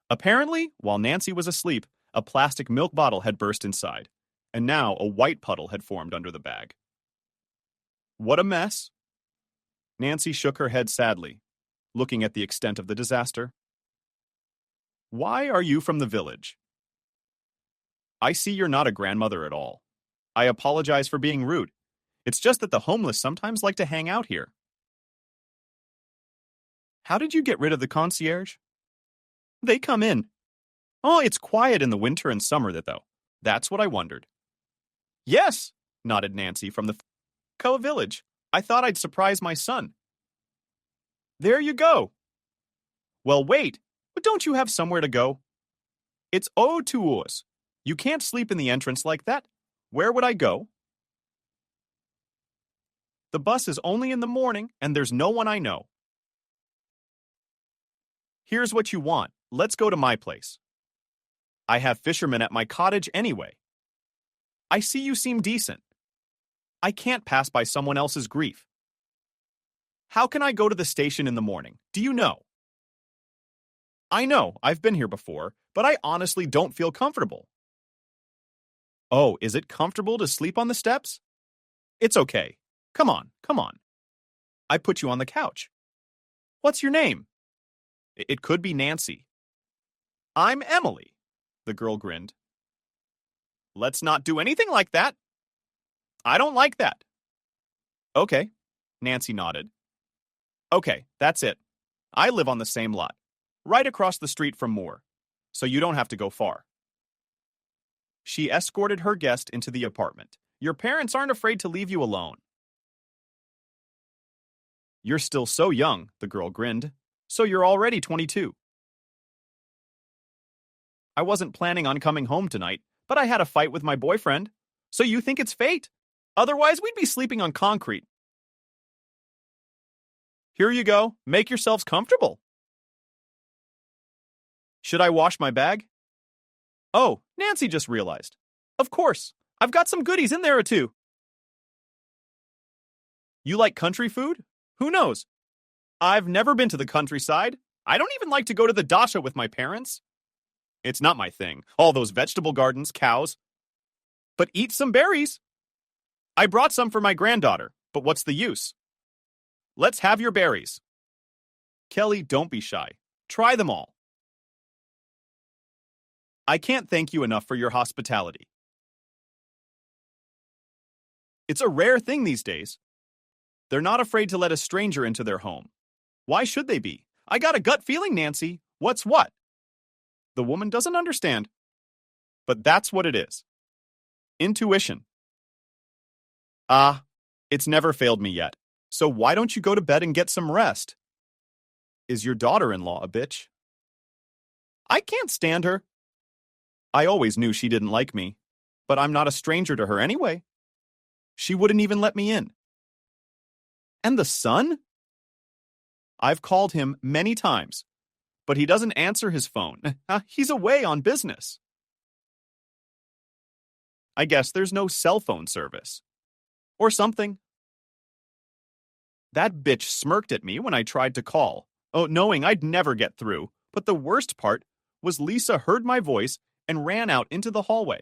Apparently, while Nancy was asleep, a plastic milk bottle had burst inside, and now a white puddle had formed under the bag. What a mess. Nancy shook her head sadly, looking at the extent of the disaster. Why are you from the village? I see you're not a grandmother at all. I apologize for being rude. It's just that the homeless sometimes like to hang out here. How did you get rid of the concierge? They come in. Oh, it's quiet in the winter and summer, though. That's what I wondered. Yes, nodded Nancy from the Coa village. I thought I'd surprise my son. There you go. Well, wait, but don't you have somewhere to go? It's eau tueuse. You can't sleep in the entrance like that. Where would I go? The bus is only in the morning, and there's no one I know. Here's what you want. Let's go to my place. I have fishermen at my cottage anyway. I see you seem decent. I can't pass by someone else's grief. How can I go to the station in the morning? Do you know? I know, I've been here before, but I honestly don't feel comfortable. Oh, is it comfortable to sleep on the steps? It's okay. Come on, come on. I put you on the couch. What's your name? It could be Nancy. I'm Emily, the girl grinned. Let's not do anything like that. I don't like that. Okay, Nancy nodded. Okay, that's it. I live on the same lot, right across the street from Moore, so you don't have to go far. She escorted her guest into the apartment. Your parents aren't afraid to leave you alone. You're still so young, the girl grinned. So you're already 22. I wasn't planning on coming home tonight, but I had a fight with my boyfriend. So you think it's fate? Otherwise, we'd be sleeping on concrete. Here you go. Make yourselves comfortable. Should I wash my bag? Oh, Nancy just realized. Of course. I've got some goodies in there too. You like country food? Who knows? I've never been to the countryside. I don't even like to go to the dasha with my parents. It's not my thing. All those vegetable gardens, cows. But eat some berries. I brought some for my granddaughter, but what's the use? Let's have your berries. Kelly, don't be shy. Try them all. I can't thank you enough for your hospitality. It's a rare thing these days. They're not afraid to let a stranger into their home. Why should they be? I got a gut feeling, Nancy. What's what? The woman doesn't understand. But that's what it is. Intuition. It's never failed me yet. So why don't you go to bed and get some rest? Is your daughter-in-law a bitch? I can't stand her. I always knew she didn't like me, but I'm not a stranger to her anyway. She wouldn't even let me in. And the son? I've called him many times, but he doesn't answer his phone. He's away on business. I guess there's no cell phone service. Or something. That bitch smirked at me when I tried to call, knowing I'd never get through. But the worst part was Lisa heard my voice and ran out into the hallway.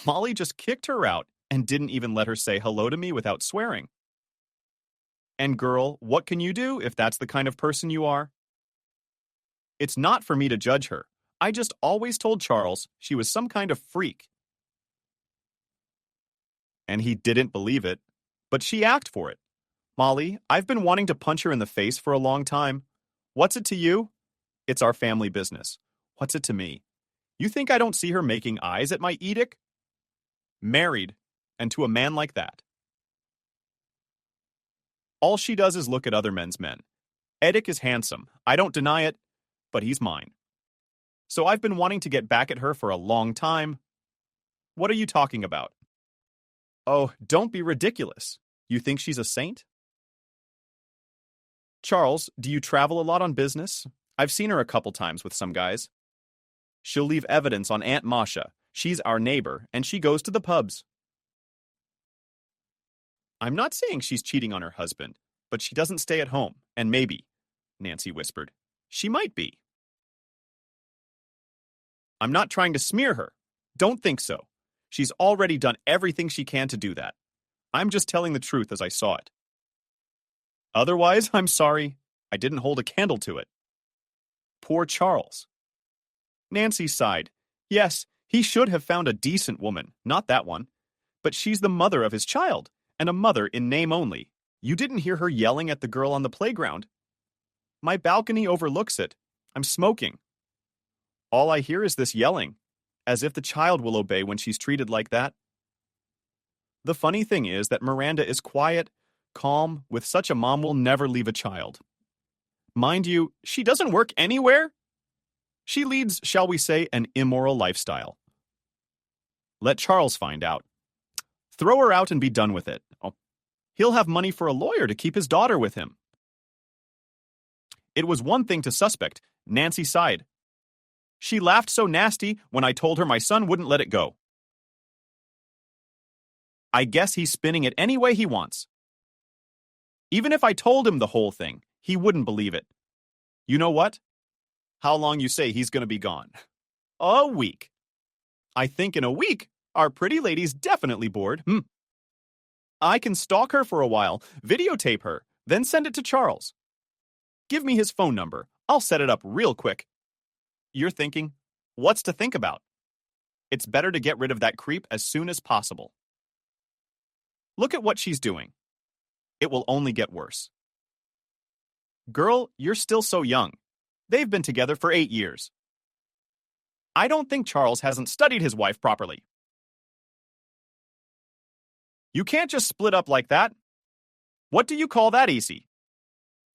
Molly just kicked her out and didn't even let her say hello to me without swearing. And girl, what can you do if that's the kind of person you are? It's not for me to judge her. I just always told Charles she was some kind of freak. And he didn't believe it, but she asked for it. Molly, I've been wanting to punch her in the face for a long time. What's it to you? It's our family business. What's it to me? You think I don't see her making eyes at my edict? Married, and to a man like that. All she does is look at other men's men. Edic is handsome. I don't deny it, but he's mine. So I've been wanting to get back at her for a long time. What are you talking about? Oh, don't be ridiculous. You think she's a saint? Charles, do you travel a lot on business? I've seen her a couple times with some guys. She'll leave evidence on Aunt Masha. She's our neighbor, and she goes to the pubs. I'm not saying she's cheating on her husband, but she doesn't stay at home, and maybe, Nancy whispered, she might be. I'm not trying to smear her. Don't think so. She's already done everything she can to do that. I'm just telling the truth as I saw it. Otherwise, I'm sorry, I didn't hold a candle to it. Poor Charles. Nancy sighed. Yes, he should have found a decent woman, not that one. But she's the mother of his child, and a mother in name only. You didn't hear her yelling at the girl on the playground. My balcony overlooks it. I'm smoking. All I hear is this yelling, as if the child will obey when she's treated like that. The funny thing is that Miranda is quiet, calm, with such a mom will never leave a child. Mind you, she doesn't work anywhere. She leads, shall we say, an immoral lifestyle. Let Charles find out. Throw her out and be done with it. Oh, he'll have money for a lawyer to keep his daughter with him. It was one thing to suspect. Nancy sighed. She laughed so nasty when I told her my son wouldn't let it go. I guess he's spinning it any way he wants. Even if I told him the whole thing, he wouldn't believe it. You know what? How long you say he's going to be gone? A week. I think in a week, our pretty lady's definitely bored. I can stalk her for a while, videotape her, then send it to Charles. Give me his phone number. I'll set it up real quick. You're thinking, what's to think about? It's better to get rid of that creep as soon as possible. Look at what she's doing. It will only get worse. Girl, you're still so young. They've been together for 8 years. I don't think Charles hasn't studied his wife properly. You can't just split up like that. What do you call that, easy?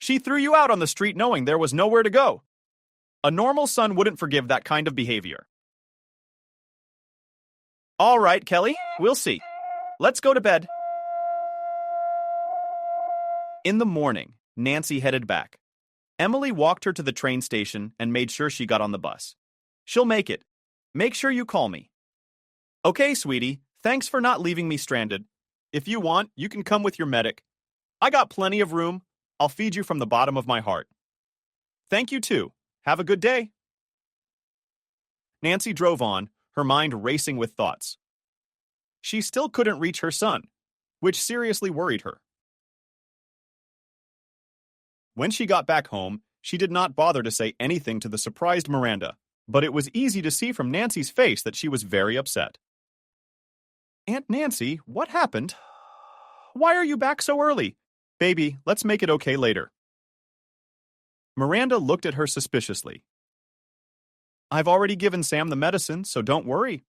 She threw you out on the street knowing there was nowhere to go. A normal son wouldn't forgive that kind of behavior. All right, Kelly, we'll see. Let's go to bed. In the morning, Nancy headed back. Emily walked her to the train station and made sure she got on the bus. She'll make it. Make sure you call me. Okay, sweetie, thanks for not leaving me stranded. If you want, you can come with your medic. I got plenty of room. I'll feed you from the bottom of my heart. Thank you too. Have a good day. Nancy drove on, her mind racing with thoughts. She still couldn't reach her son, which seriously worried her. When she got back home, she did not bother to say anything to the surprised Miranda, but it was easy to see from Nancy's face that she was very upset. Aunt Nancy, what happened? Why are you back so early? Baby, let's make it okay later. Miranda looked at her suspiciously. I've already given Sam the medicine, so don't worry.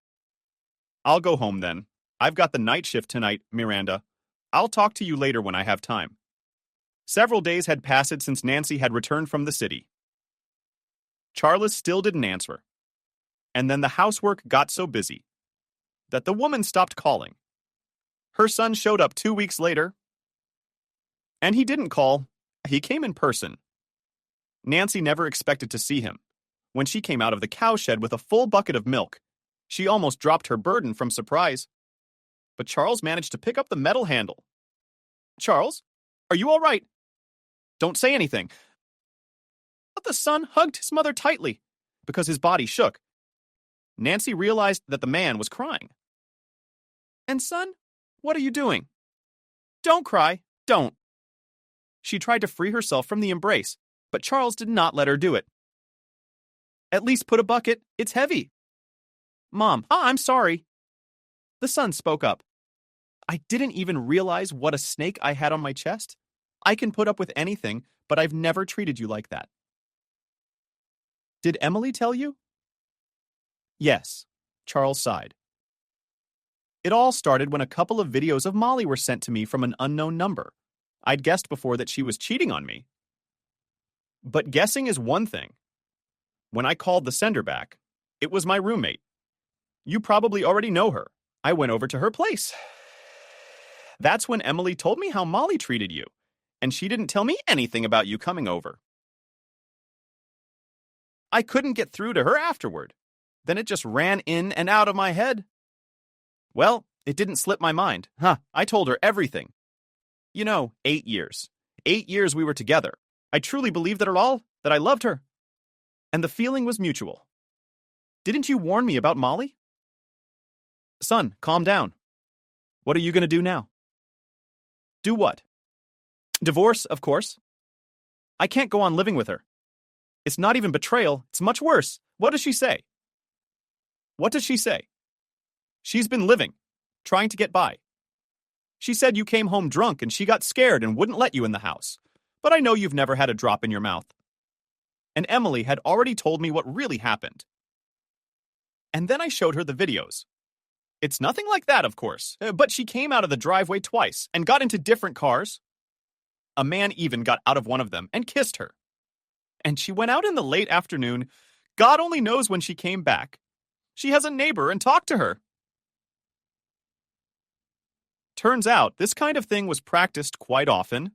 I'll go home then. I've got the night shift tonight, Miranda. I'll talk to you later when I have time. Several days had passed since Nancy had returned from the city. Charles still didn't answer. And then the housework got so busy that the woman stopped calling. Her son showed up 2 weeks later, and he didn't call. He came in person. Nancy never expected to see him. When she came out of the cowshed with a full bucket of milk, she almost dropped her burden from surprise. But Charles managed to pick up the metal handle. Charles, are you all right? Don't say anything. But the son hugged his mother tightly because his body shook. Nancy realized that the man was crying. And son, what are you doing? Don't cry, don't. She tried to free herself from the embrace, but Charles did not let her do it. At least put a bucket, it's heavy. Mom, I'm sorry. The son spoke up. I didn't even realize what a snake I had on my chest. I can put up with anything, but I've never treated you like that. Did Emily tell you? Yes, Charles sighed. It all started when a couple of videos of Molly were sent to me from an unknown number. I'd guessed before that she was cheating on me. But guessing is one thing. When I called the sender back, it was my roommate. You probably already know her. I went over to her place. That's when Emily told me how Molly treated you, and she didn't tell me anything about you coming over. I couldn't get through to her afterward. Then it just ran in and out of my head. Well, it didn't slip my mind. I told her everything. 8 years. 8 years we were together. I truly believed it all, that I loved her. And the feeling was mutual. Didn't you warn me about Molly? Son, calm down. What are you going to do now? Do what? Divorce, of course. I can't go on living with her. It's not even betrayal, it's much worse. What does she say? What does she say? She's been living, trying to get by. She said you came home drunk and she got scared and wouldn't let you in the house. But I know you've never had a drop in your mouth. And Emily had already told me what really happened. And then I showed her the videos. It's nothing like that, of course, but she came out of the driveway twice and got into different cars. A man even got out of one of them and kissed her. And she went out in the late afternoon. God only knows when she came back. She has a neighbor and talked to her. Turns out this kind of thing was practiced quite often,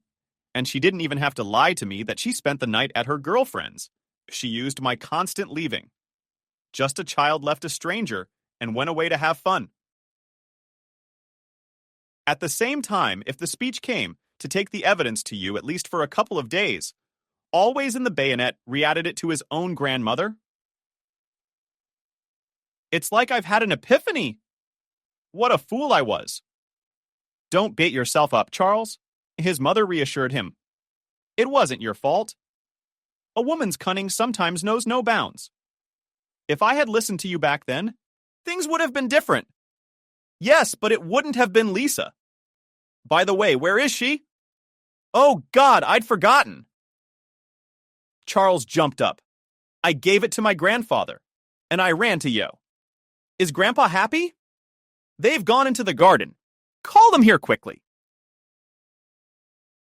and she didn't even have to lie to me that she spent the night at her girlfriend's. She used my constant leaving. Just a child left a stranger and went away to have fun. At the same time, if the speech came to take the evidence to you at least for a couple of days, always in the bayonet re-added it to his own grandmother. It's like I've had an epiphany. What a fool I was. Don't beat yourself up, Charles, his mother reassured him. It wasn't your fault. A woman's cunning sometimes knows no bounds. If I had listened to you back then, things would have been different. Yes, but it wouldn't have been Lisa. By the way, where is she? Oh, God, I'd forgotten. Charles jumped up. I gave it to my grandfather, and I ran to Yo. Is Grandpa happy? They've gone into the garden. Call them here quickly.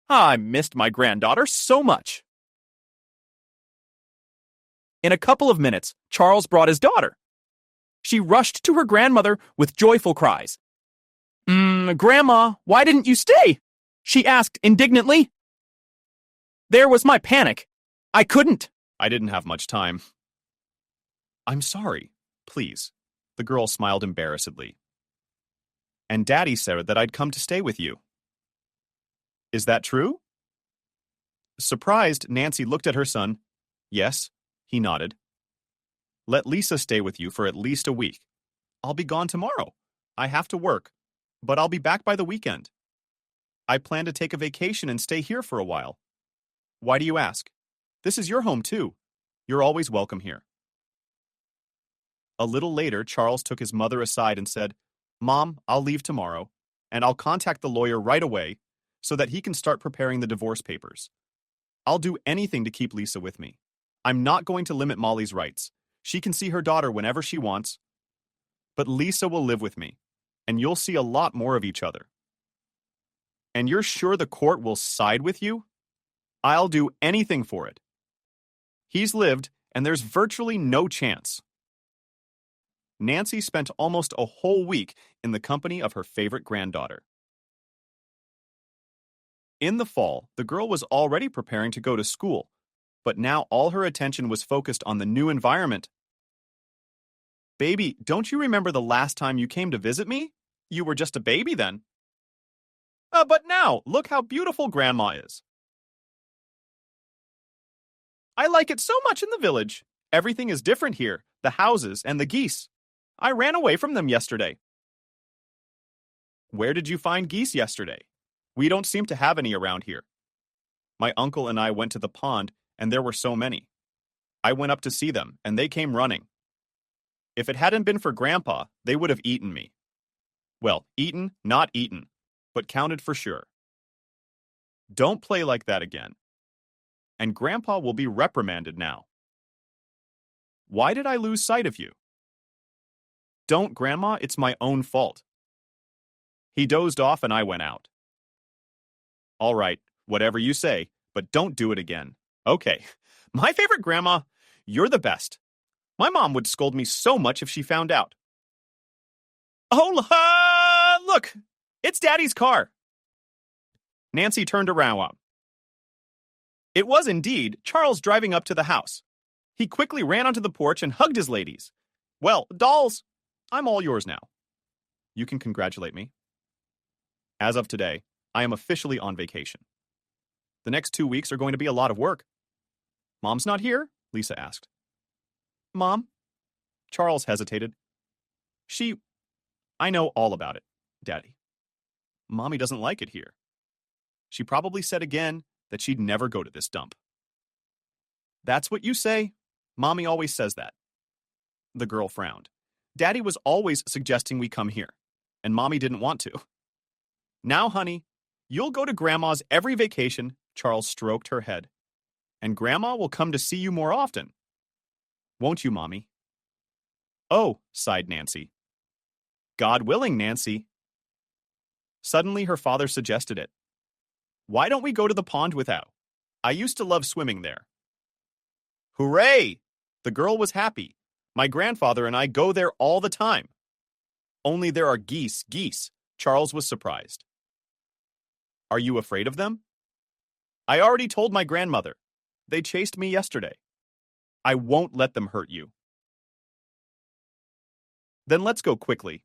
I missed my granddaughter so much. In a couple of minutes, Charles brought his daughter. She rushed to her grandmother with joyful cries. Grandma, why didn't you stay? She asked indignantly. There was my panic. I couldn't. I didn't have much time. I'm sorry, please. The girl smiled embarrassedly. And Daddy said that I'd come to stay with you. Is that true? Surprised, Nancy looked at her son. Yes, he nodded. Let Lisa stay with you for at least a week. I'll be gone tomorrow. I have to work, but I'll be back by the weekend. I plan to take a vacation and stay here for a while. Why do you ask? This is your home too. You're always welcome here. A little later, Charles took his mother aside and said, Mom, I'll leave tomorrow, and I'll contact the lawyer right away so that he can start preparing the divorce papers. I'll do anything to keep Lisa with me. I'm not going to limit Molly's rights. She can see her daughter whenever she wants. But Lisa will live with me, and you'll see a lot more of each other. And you're sure the court will side with you? I'll do anything for it. He's lived, and there's virtually no chance. Nancy spent almost a whole week in the company of her favorite granddaughter. In the fall, the girl was already preparing to go to school, but now all her attention was focused on the new environment. Baby, don't you remember the last time you came to visit me? You were just a baby then. But now, look how beautiful Grandma is. I like it so much in the village. Everything is different here, the houses and the geese. I ran away from them yesterday. Where did you find geese yesterday? We don't seem to have any around here. My uncle and I went to the pond, and there were so many. I went up to see them, and they came running. If it hadn't been for Grandpa, they would have eaten me. Well, eaten, not eaten, but counted for sure. Don't play like that again. And Grandpa will be reprimanded now. Why did I lose sight of you? Don't, Grandma, it's my own fault. He dozed off and I went out. All right, whatever you say, but don't do it again. Okay, my favorite Grandma, you're the best. My mom would scold me so much if she found out. Oh, look, it's Daddy's car. Nancy turned around. It was indeed Charles driving up to the house. He quickly ran onto the porch and hugged his ladies. Well, dolls, I'm all yours now. You can congratulate me. As of today, I am officially on vacation. The next 2 weeks are going to be a lot of work. Mom's not here? Lisa asked. Mom? Charles hesitated. I know all about it, Daddy. Mommy doesn't like it here. She probably said again that she'd never go to this dump. That's what you say. Mommy always says that. The girl frowned. Daddy was always suggesting we come here, and Mommy didn't want to. Now, honey, you'll go to Grandma's every vacation, Charles stroked her head, and Grandma will come to see you more often. Won't you, Mommy? Oh, sighed Nancy. God willing, Nancy. Suddenly, her father suggested it. Why don't we go to the pond without? I used to love swimming there. Hooray! The girl was happy. My grandfather and I go there all the time. Only there are geese. Charles was surprised. Are you afraid of them? I already told my grandmother. They chased me yesterday. I won't let them hurt you. Then let's go quickly.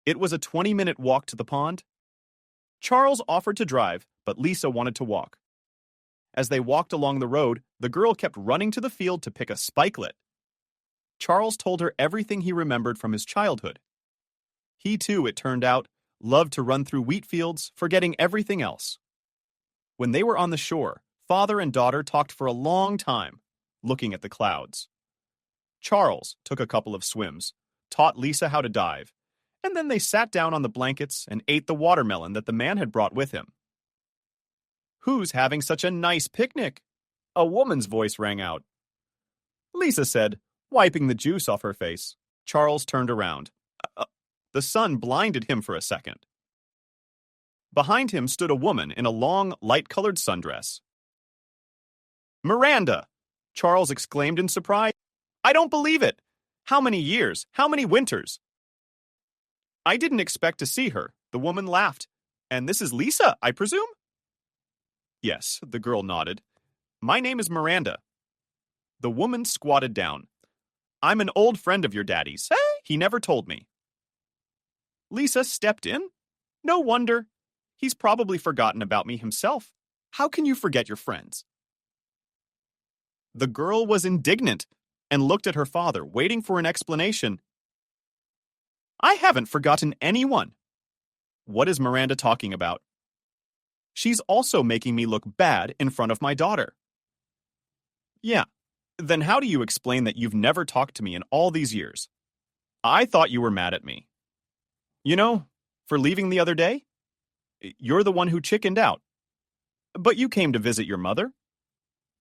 It was a 20-minute walk to the pond. Charles offered to drive, but Lisa wanted to walk. As they walked along the road, the girl kept running to the field to pick a spikelet. Charles told her everything he remembered from his childhood. He too, it turned out, loved to run through wheat fields, forgetting everything else. When they were on the shore, father and daughter talked for a long time, looking at the clouds. Charles took a couple of swims, taught Lisa how to dive, and then they sat down on the blankets and ate the watermelon that the man had brought with him. Who's having such a nice picnic? A woman's voice rang out. Lisa said, wiping the juice off her face. Charles turned around. The sun blinded him for a second. Behind him stood a woman in a long, light-colored sundress. Miranda! Charles exclaimed in surprise. I don't believe it! How many years? How many winters? I didn't expect to see her, the woman laughed. And this is Lisa, I presume? Yes, the girl nodded. My name is Miranda. The woman squatted down. I'm an old friend of your daddy's. He never told me. Lisa stepped in? No wonder. He's probably forgotten about me himself. How can you forget your friends? The girl was indignant and looked at her father, waiting for an explanation. I haven't forgotten anyone. What is Miranda talking about? She's also making me look bad in front of my daughter. Yeah, then how do you explain that you've never talked to me in all these years? I thought you were mad at me. You know, for leaving the other day? You're the one who chickened out. But you came to visit your mother?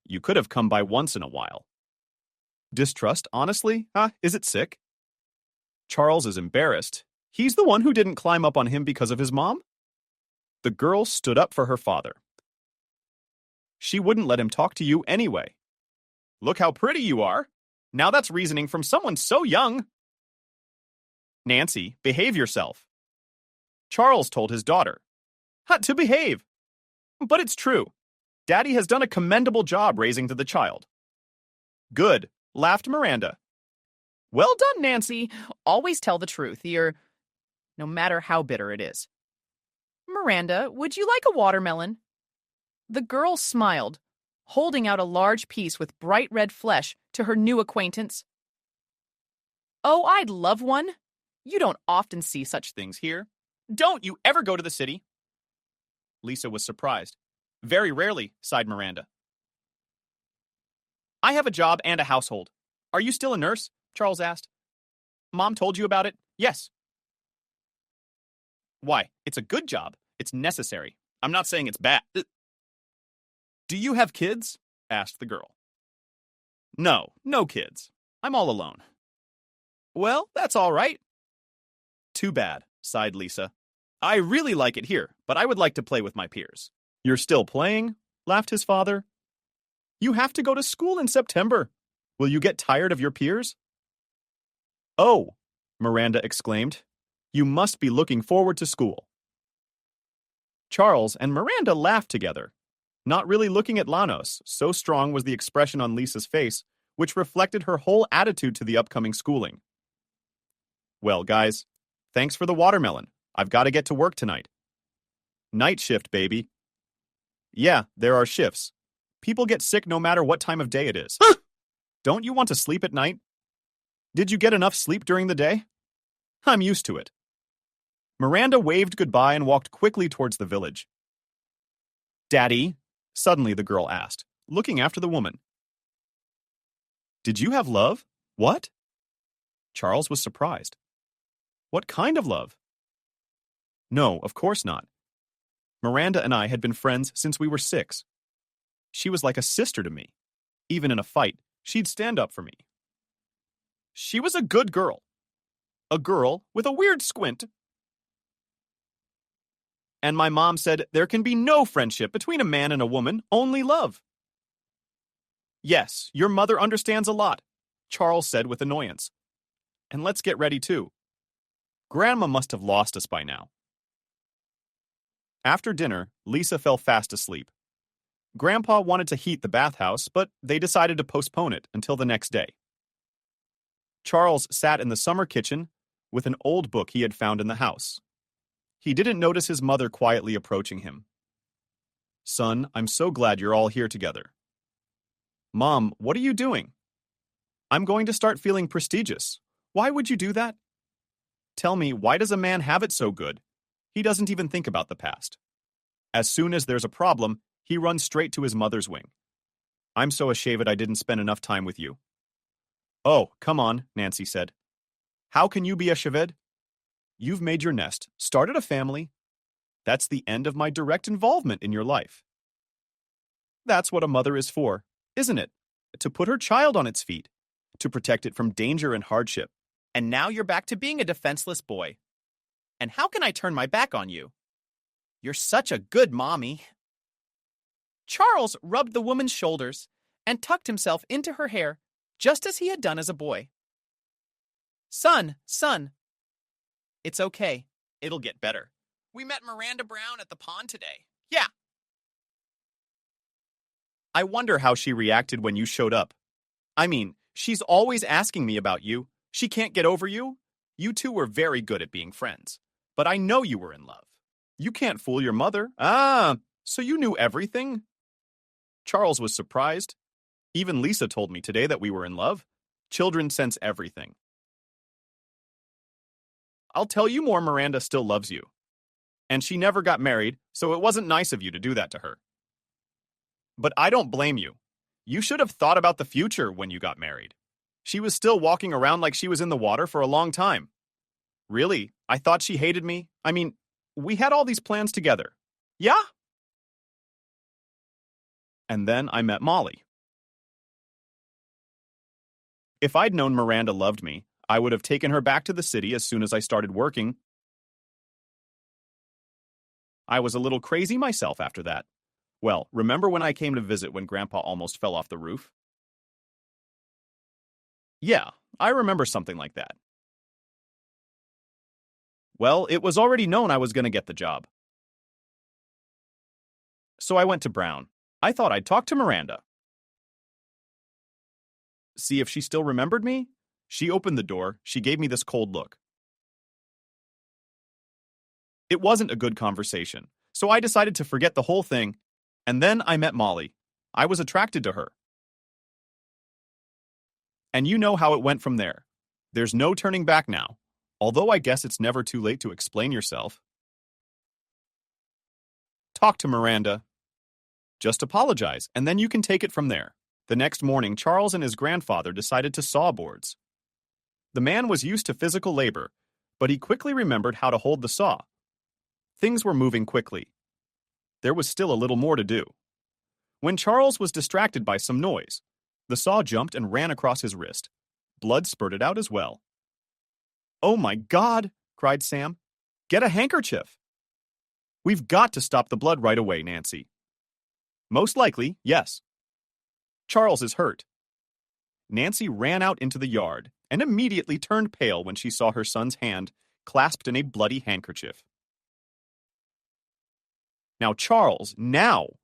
You could have come by once in a while. Distrust, honestly? Is it sick? Charles is embarrassed. He's the one who didn't climb up on him because of his mom? The girl stood up for her father. She wouldn't let him talk to you anyway. Look how pretty you are. Now that's reasoning from someone so young. Nancy, behave yourself. Charles told his daughter. To behave. But it's true. Daddy has done a commendable job raising to the child. Good, laughed Miranda. Well done, Nancy. Always tell the truth, no matter how bitter it is. Miranda, would you like a watermelon? The girl smiled, holding out a large piece with bright red flesh to her new acquaintance. Oh, I'd love one. You don't often see such things here. Don't you ever go to the city? Lisa was surprised. Very rarely, sighed Miranda. I have a job and a household. Are you still a nurse? Charles asked. Mom told you about it? Yes. Why? It's a good job. It's necessary. I'm not saying it's bad. Do you have kids? Asked the girl. No, no kids. I'm all alone. Well, that's all right. Too bad, sighed Lisa. I really like it here, but I would like to play with my peers. You're still playing? Laughed his father. You have to go to school in September. Will you get tired of your peers? Oh, Miranda exclaimed. You must be looking forward to school. Charles and Miranda laughed together, not really looking at Lanos, so strong was the expression on Lisa's face, which reflected her whole attitude to the upcoming schooling. Well, guys, thanks for the watermelon. I've got to get to work tonight. Night shift, baby. Yeah, there are shifts. People get sick no matter what time of day it is. Don't you want to sleep at night? Did you get enough sleep during the day? I'm used to it. Miranda waved goodbye and walked quickly towards the village. Daddy, suddenly the girl asked, looking after the woman. Did you have love? What? Charles was surprised. What kind of love? No, of course not. Miranda and I had been friends since we were 6. She was like a sister to me. Even in a fight, she'd stand up for me. She was a good girl. A girl with a weird squint. And my mom said there can be no friendship between a man and a woman, only love. Yes, your mother understands a lot, Charles said with annoyance. And let's get ready too. Grandma must have lost us by now. After dinner, Lisa fell fast asleep. Grandpa wanted to heat the bathhouse, but they decided to postpone it until the next day. Charles sat in the summer kitchen with an old book he had found in the house. He didn't notice his mother quietly approaching him. Son, I'm so glad you're all here together. Mom, what are you doing? I'm going to start feeling prestigious. Why would you do that? Tell me, why does a man have it so good? He doesn't even think about the past. As soon as there's a problem, he runs straight to his mother's wing. I'm so ashamed I didn't spend enough time with you. Oh, come on, Nancy said. How can you be ashamed? You've made your nest, started a family. That's the end of my direct involvement in your life. That's what a mother is for, isn't it? To put her child on its feet, to protect it from danger and hardship. And now you're back to being a defenseless boy. And how can I turn my back on you? You're such a good mommy. Charles rubbed the woman's shoulders and tucked himself into her hair, just as he had done as a boy. Son. It's okay. It'll get better. We met Miranda Brown at the pond today. Yeah. I wonder how she reacted when you showed up. I mean, she's always asking me about you. She can't get over you. You two were very good at being friends. But I know you were in love. You can't fool your mother. So you knew everything? Charles was surprised. Even Lisa told me today that we were in love. Children sense everything. I'll tell you more, Miranda still loves you. And she never got married, so it wasn't nice of you to do that to her. But I don't blame you. You should have thought about the future when you got married. She was still walking around like she was in the water for a long time. Really, I thought she hated me. I mean, we had all these plans together. Yeah? And then I met Molly. If I'd known Miranda loved me, I would have taken her back to the city as soon as I started working. I was a little crazy myself after that. Well, remember when I came to visit when Grandpa almost fell off the roof? Yeah, I remember something like that. Well, it was already known I was going to get the job. So I went to Brown. I thought I'd talk to Miranda. See if she still remembered me? She opened the door. She gave me this cold look. It wasn't a good conversation, so I decided to forget the whole thing, and then I met Molly. I was attracted to her. And you know how it went from there. There's no turning back now, although I guess it's never too late to explain yourself. Talk to Miranda. Just apologize, and then you can take it from there. The next morning, Charles and his grandfather decided to saw boards. The man was used to physical labor, but he quickly remembered how to hold the saw. Things were moving quickly. There was still a little more to do. When Charles was distracted by some noise, the saw jumped and ran across his wrist. Blood spurted out as well. "Oh my God!" cried Sam. "Get a handkerchief!" "We've got to stop the blood right away, Nancy." "Most likely, yes." "Charles is hurt." Nancy ran out into the yard and immediately turned pale when she saw her son's hand clasped in a bloody handkerchief. "Now, Charles, now!"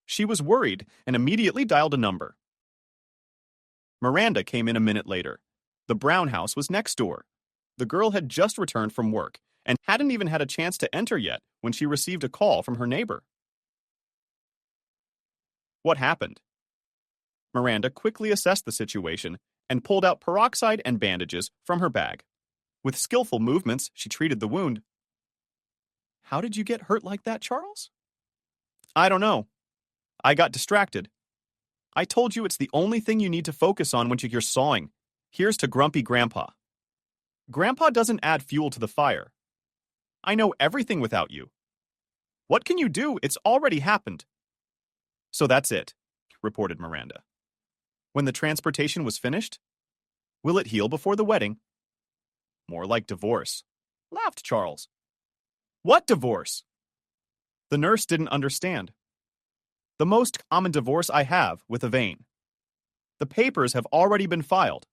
She was worried and immediately dialed a number. Miranda came in a minute later. The Brown house was next door. The girl had just returned from work and hadn't even had a chance to enter yet when she received a call from her neighbor. What happened? Miranda quickly assessed the situation and pulled out peroxide and bandages from her bag. With skillful movements, she treated the wound. "How did you get hurt like that, Charles?" "I don't know. I got distracted. I told you it's the only thing you need to focus on when you're sawing. Here's to grumpy Grandpa." "Grandpa doesn't add fuel to the fire. I know everything without you. What can you do? It's already happened." "So that's it," reported Miranda. "When the transportation was finished? Will it heal before the wedding?" "More like divorce," laughed Charles. "What divorce?" The nurse didn't understand. "The most common divorce I have, with a vein. The papers have already been filed."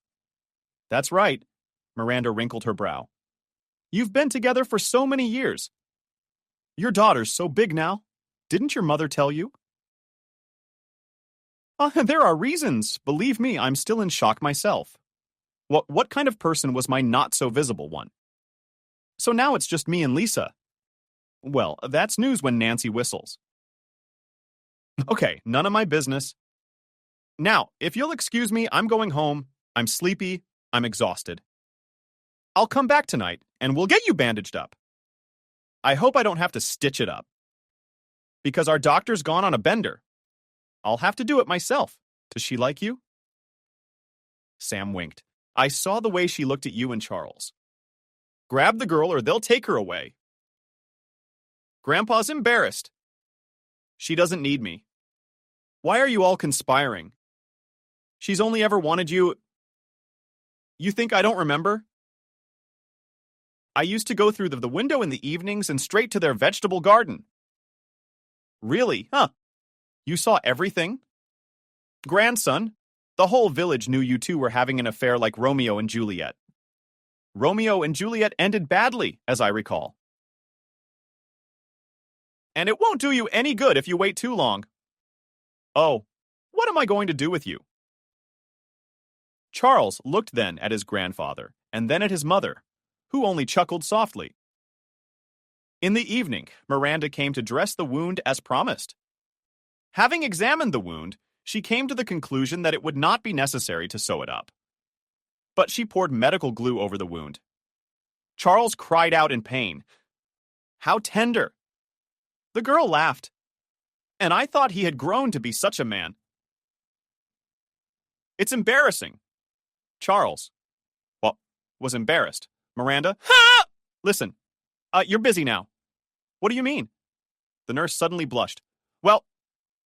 "That's right," Miranda wrinkled her brow. "You've been together for so many years. Your daughter's so big now. Didn't your mother tell you?" There are reasons. Believe me, I'm still in shock myself. What kind of person was my not-so-visible one? So now it's just me and Lisa. Well, that's news when Nancy whistles. Okay, none of my business. Now, if you'll excuse me, I'm going home. I'm sleepy. I'm exhausted. I'll come back tonight, and we'll get you bandaged up. I hope I don't have to stitch it up. Because our doctor's gone on a bender. I'll have to do it myself. Does she like you? Sam winked. I saw the way she looked at you and Charles. Grab the girl or they'll take her away. Grandpa's embarrassed. She doesn't need me. Why are you all conspiring? She's only ever wanted you. You think I don't remember? I used to go through the window in the evenings and straight to their vegetable garden. Really? Huh? You saw everything? Grandson, the whole village knew you two were having an affair like Romeo and Juliet. Romeo and Juliet ended badly, as I recall. And it won't do you any good if you wait too long. Oh, what am I going to do with you? Charles looked then at his grandfather, and then at his mother, who only chuckled softly. In the evening, Miranda came to dress the wound as promised. Having examined the wound, She came to the conclusion that it would not be necessary to sew it up. But she poured medical glue over the wound. Charles cried out in pain. How tender! The girl laughed. And I thought he had grown to be such a man. It's embarrassing. Charles, well, was embarrassed. Miranda, ha! Listen, you're busy now. What do you mean? The nurse suddenly blushed. Well,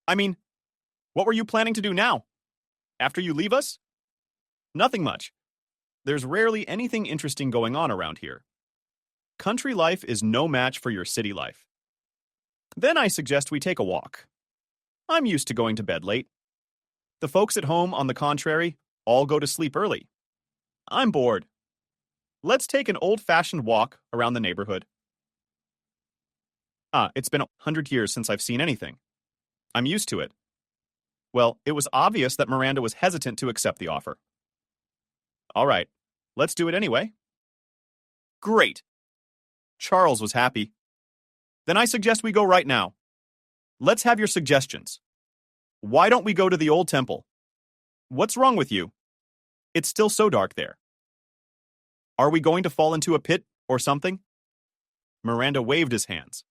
I mean, what were you planning to do now? After you leave us? Nothing much. There's rarely anything interesting going on around here. Country life is no match for your city life. Then I suggest we take a walk. I'm used to going to bed late. The folks at home, on the contrary, all go to sleep early. I'm bored. Let's take an old-fashioned walk around the neighborhood. It's been 100 years since I've seen anything. I'm used to it. Well, it was obvious that Miranda was hesitant to accept the offer. All right, let's do it anyway. Great. Charles was happy. Then I suggest we go right now. Let's have your suggestions. Why don't we go to the old temple? What's wrong with you? It's still so dark there. Are we going to fall into a pit or something? Miranda waved his hands.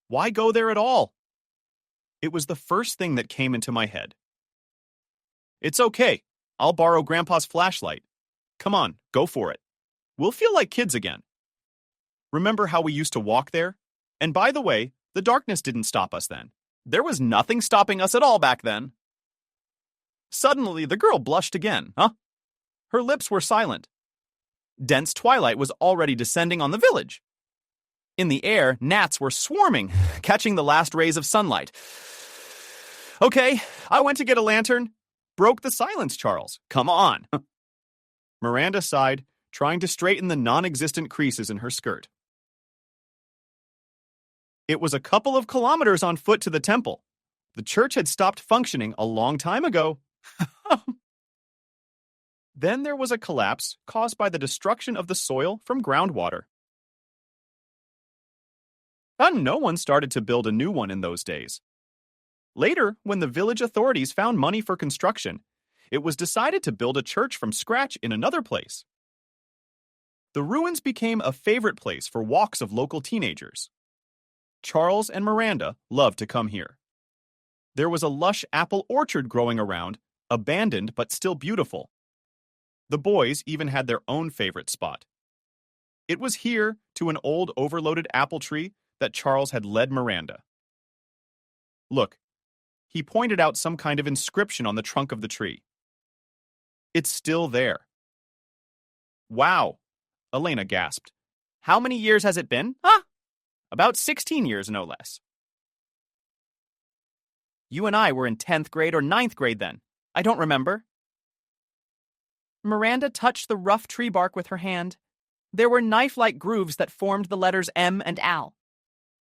Why go there at all? It was the first thing that came into my head. It's okay. I'll borrow Grandpa's flashlight. Come on, go for it. We'll feel like kids again. Remember how we used to walk there? And by the way, the darkness didn't stop us then. There was nothing stopping us at all back then. Suddenly, the girl blushed again, Her lips were silent. Dense twilight was already descending on the village. In the air, gnats were swarming, catching the last rays of sunlight. Okay, I went to get a lantern. Broke the silence, Charles. Come on. Miranda sighed, trying to straighten the non-existent creases in her skirt. It was a couple of kilometers on foot to the temple. The church had stopped functioning a long time ago. Then there was a collapse caused by the destruction of the soil from groundwater. And no one started to build a new one in those days. Later, when the village authorities found money for construction, it was decided to build a church from scratch in another place. The ruins became a favorite place for walks of local teenagers. Charles and Miranda loved to come here. There was a lush apple orchard growing around, abandoned but still beautiful. The boys even had their own favorite spot. It was here, to an old overloaded apple tree, that Charles had led Miranda. Look, he pointed out some kind of inscription on the trunk of the tree. It's still there. Wow, Elena gasped. How many years has it been? About 16 years, no less. You and I were in 10th grade or 9th grade then. I don't remember. Miranda touched the rough tree bark with her hand. There were knife-like grooves that formed the letters M and Al.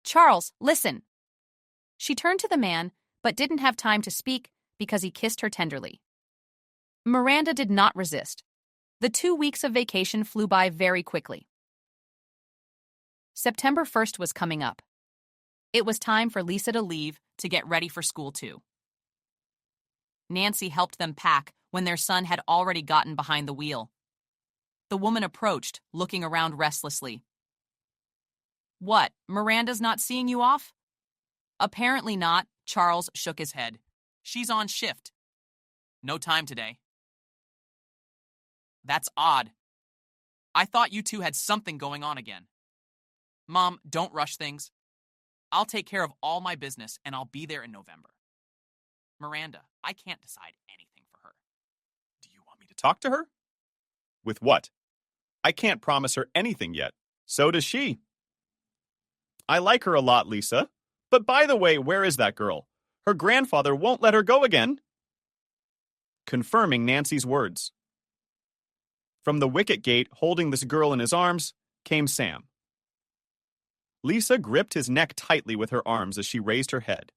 Charles, listen. She turned to the man, but didn't have time to speak because he kissed her tenderly. Miranda did not resist. The 2 weeks of vacation flew by very quickly. September 1st was coming up. It was time for Lisa to leave to get ready for school too. Nancy helped them pack when their son had already gotten behind the wheel. The woman approached, looking around restlessly. What, Miranda's not seeing you off? Apparently not, Charles shook his head. She's on shift. No time today. That's odd. I thought you two had something going on again. Mom, don't rush things. I'll take care of all my business and I'll be there in November. Miranda, I can't decide anything for her. Do you want me to talk to her? With what? I can't promise her anything yet. So does she. I like her a lot, Lisa. But by the way, where is that girl? Her grandfather won't let her go again. Confirming Nancy's words. From the wicket gate, holding this girl in his arms, came Sam. Lisa gripped his neck tightly with her arms as she raised her head.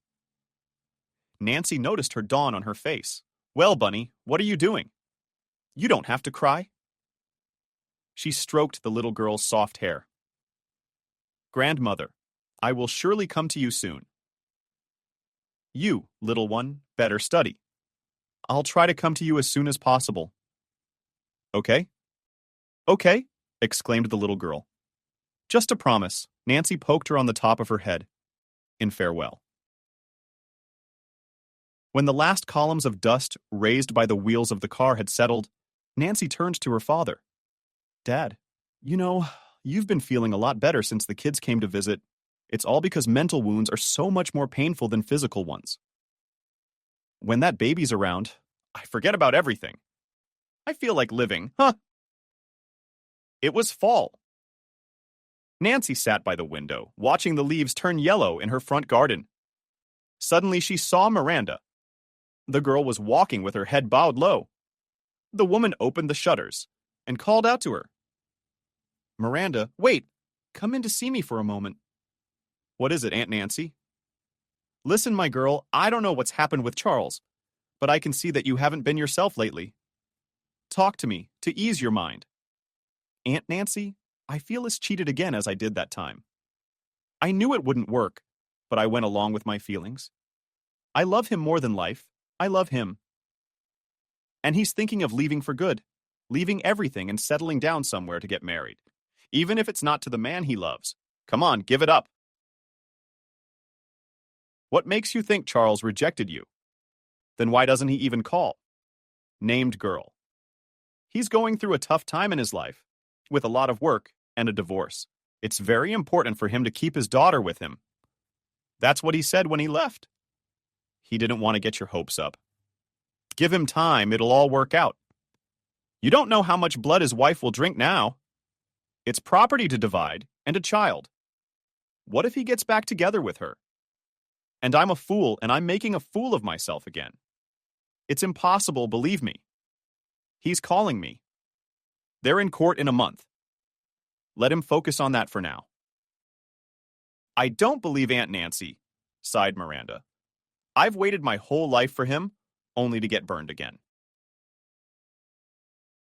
Nancy noticed her dawn on her face. Well, Bunny, what are you doing? You don't have to cry. She stroked the little girl's soft hair. Grandmother, I will surely come to you soon. You, little one, better study. I'll try to come to you as soon as possible. Okay? Okay, exclaimed the little girl. Just a promise. Nancy poked her on the top of her head in farewell. When the last columns of dust raised by the wheels of the car had settled, Nancy turned to her father. Dad, you've been feeling a lot better since the kids came to visit. It's all because mental wounds are so much more painful than physical ones. When that baby's around, I forget about everything. I feel like living, huh? It was fall. Nancy sat by the window, watching the leaves turn yellow in her front garden. Suddenly she saw Miranda. The girl was walking with her head bowed low. The woman opened the shutters and called out to her. Miranda, wait, come in to see me for a moment. What is it, Aunt Nancy? Listen, my girl, I don't know what's happened with Charles, but I can see that you haven't been yourself lately. Talk to me, to ease your mind. Aunt Nancy, I feel as cheated again as I did that time. I knew it wouldn't work, but I went along with my feelings. I love him more than life. I love him. And he's thinking of leaving for good, leaving everything and settling down somewhere to get married, even if it's not to the man he loves. Come on, give it up. What makes you think Charles rejected you? Then why doesn't he even call? Named girl. He's going through a tough time in his life, with a lot of work and a divorce. It's very important for him to keep his daughter with him. That's what he said when he left. He didn't want to get your hopes up. Give him time, it'll all work out. You don't know how much blood his wife will drink now. It's property to divide and a child. What if he gets back together with her? And I'm a fool, and I'm making a fool of myself again. It's impossible, believe me. He's calling me. They're in court in a month. Let him focus on that for now. I don't believe Aunt Nancy, sighed Miranda. I've waited my whole life for him, only to get burned again.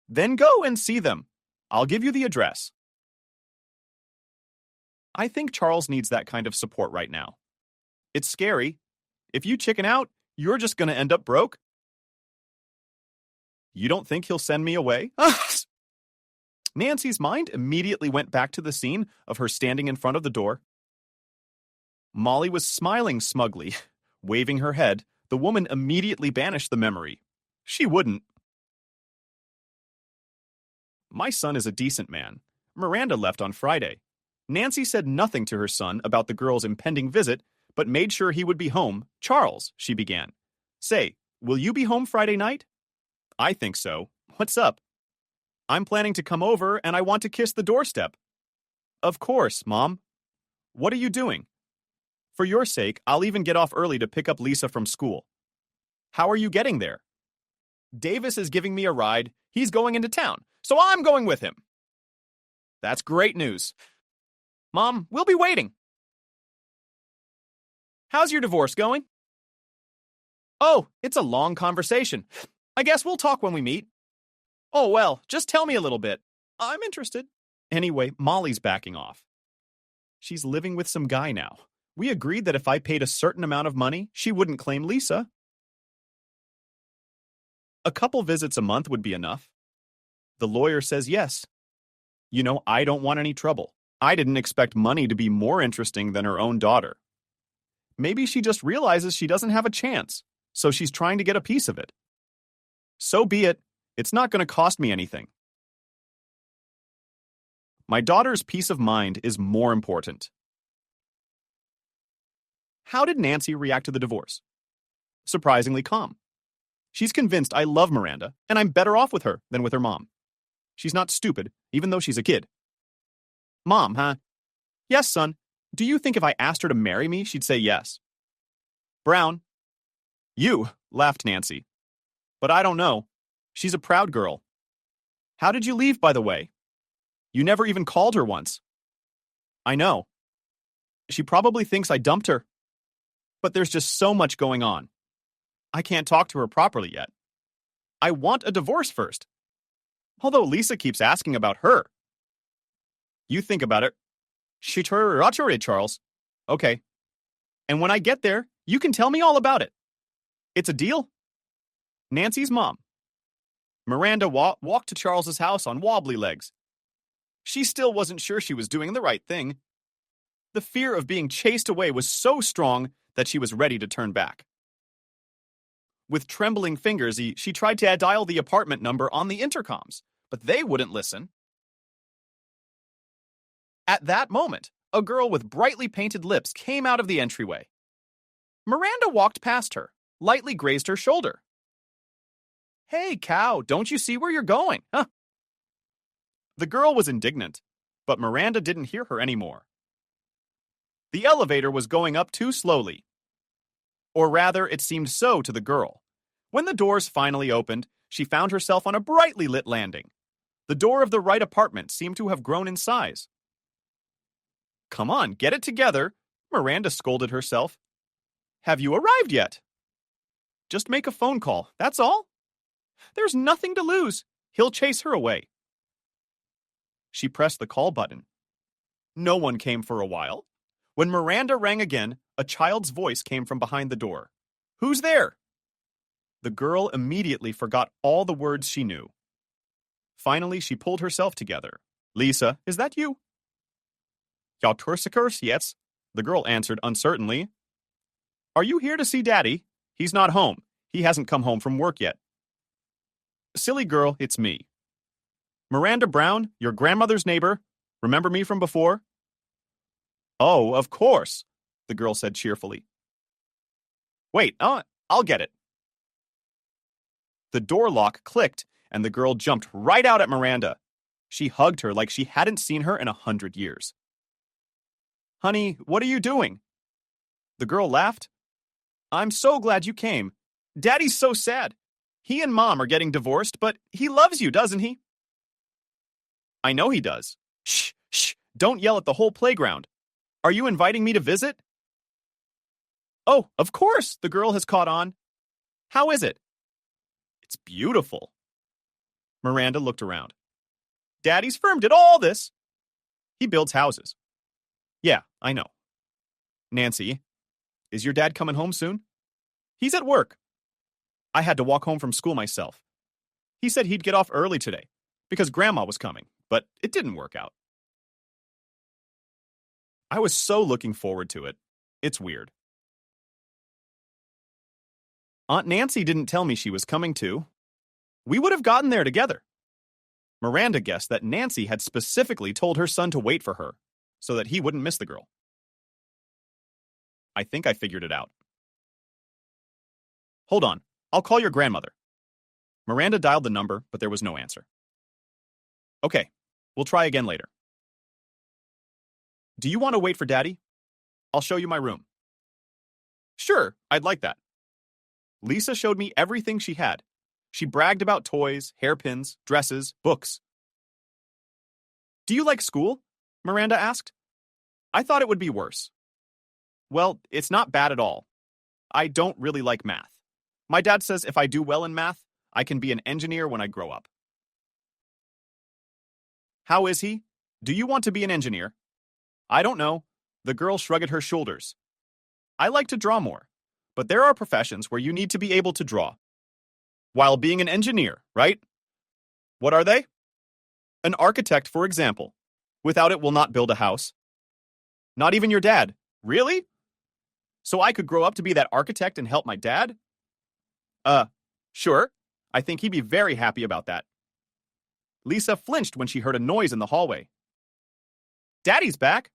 Then go and see them. I'll give you the address. I think Charles needs that kind of support right now. It's scary. If you chicken out, you're just going to end up broke. You don't think he'll send me away? Nancy's mind immediately went back to the scene of her standing in front of the door. Molly was smiling smugly. Waving her head, the woman immediately banished the memory. She wouldn't. My son is a decent man. Miranda left on Friday. Nancy said nothing to her son about the girl's impending visit, but made sure he would be home. Charles, she began. Say, will you be home Friday night? I think so. What's up? I'm planning to come over and I want to kiss the doorstep. Of course, Mom. What are you doing? For your sake, I'll even get off early to pick up Lisa from school. How are you getting there? Davis is giving me a ride. He's going into town, so I'm going with him. That's great news. Mom, we'll be waiting. How's your divorce going? Oh, it's a long conversation. I guess we'll talk when we meet. Oh, well, just tell me a little bit. I'm interested. Anyway, Molly's backing off. She's living with some guy now. We agreed that if I paid a certain amount of money, she wouldn't claim Lisa. A couple visits a month would be enough. The lawyer says yes. I don't want any trouble. I didn't expect money to be more interesting than her own daughter. Maybe she just realizes she doesn't have a chance, so she's trying to get a piece of it. So be it. It's not going to cost me anything. My daughter's peace of mind is more important. How did Nancy react to the divorce? Surprisingly calm. She's convinced I love Miranda, and I'm better off with her than with her mom. She's not stupid, even though she's a kid. Mom, huh? Yes, son. Do you think if I asked her to marry me, she'd say yes? Brown. You, laughed Nancy. But I don't know. She's a proud girl. How did you leave, by the way? You never even called her once. I know. She probably thinks I dumped her. But there's just so much going on. I can't talk to her properly yet. I want a divorce first. Although Lisa keeps asking about her. You think about it. Charles. Okay. And when I get there, you can tell me all about it. It's a deal? Nancy's mom. Miranda walked to Charles's house on wobbly legs. She still wasn't sure she was doing the right thing. The fear of being chased away was so strong that she was ready to turn back. With trembling fingers, she tried to dial the apartment number on the intercoms, but they wouldn't listen. At that moment, a girl with brightly painted lips came out of the entryway. Miranda walked past her, lightly grazed her shoulder. "Hey, cow, don't you see where you're going, huh?" The girl was indignant, but Miranda didn't hear her anymore. The elevator was going up too slowly. Or rather, it seemed so to the girl. When the doors finally opened, she found herself on a brightly lit landing. The door of the right apartment seemed to have grown in size. "Come on, get it together," Miranda scolded herself. "Have you arrived yet?" "Just make a phone call, that's all. There's nothing to lose. He'll chase her away." She pressed the call button. No one came for a while. When Miranda rang again, a child's voice came from behind the door. "Who's there?" The girl immediately forgot all the words she knew. Finally, she pulled herself together. "Lisa, is that you?" "Jag törstkurs, yes," the girl answered uncertainly. "Are you here to see Daddy? He's not home. He hasn't come home from work yet." "Silly girl, it's me. Miranda Brown, your grandmother's neighbor. Remember me from before?" "Oh, of course," the girl said cheerfully. "Wait, I'll get it." The door lock clicked, and the girl jumped right out at Miranda. She hugged her like she hadn't seen her in 100 years. "Honey, what are you doing?" The girl laughed. "I'm so glad you came. Daddy's so sad. He and Mom are getting divorced, but he loves you, doesn't he?" "I know he does." Shh, shh, don't yell at the whole playground. "Are you inviting me to visit?" "Oh, of course," the girl has caught on. "How is it?" "It's beautiful." Miranda looked around. "Daddy's firm did all this." "He builds houses." "Yeah, I know." "Nancy, is your dad coming home soon?" "He's at work." "I had to walk home from school myself. He said he'd get off early today because Grandma was coming, but it didn't work out." I was so looking forward to it. It's weird. Aunt Nancy didn't tell me she was coming too. We would have gotten there together. Miranda guessed that Nancy had specifically told her son to wait for her, so that he wouldn't miss the girl. I think I figured it out. "Hold on, I'll call your grandmother." Miranda dialed the number, but there was no answer. "Okay, we'll try again later." "Do you want to wait for Daddy? I'll show you my room." "Sure, I'd like that." Lisa showed me everything she had. She bragged about toys, hairpins, dresses, books. "Do you like school?" Miranda asked. "I thought it would be worse." "Well, it's not bad at all. I don't really like math. My dad says if I do well in math, I can be an engineer when I grow up." "How is he? Do you want to be an engineer?" "I don't know." The girl shrugged her shoulders. "I like to draw more, but there are professions where you need to be able to draw. While being an engineer, right?" "What are they?" "An architect, for example. Without it, will not build a house." "Not even your dad." "Really? So I could grow up to be that architect and help my dad?" Sure. I think he'd be very happy about that." Lisa flinched when she heard a noise in the hallway. "Daddy's back."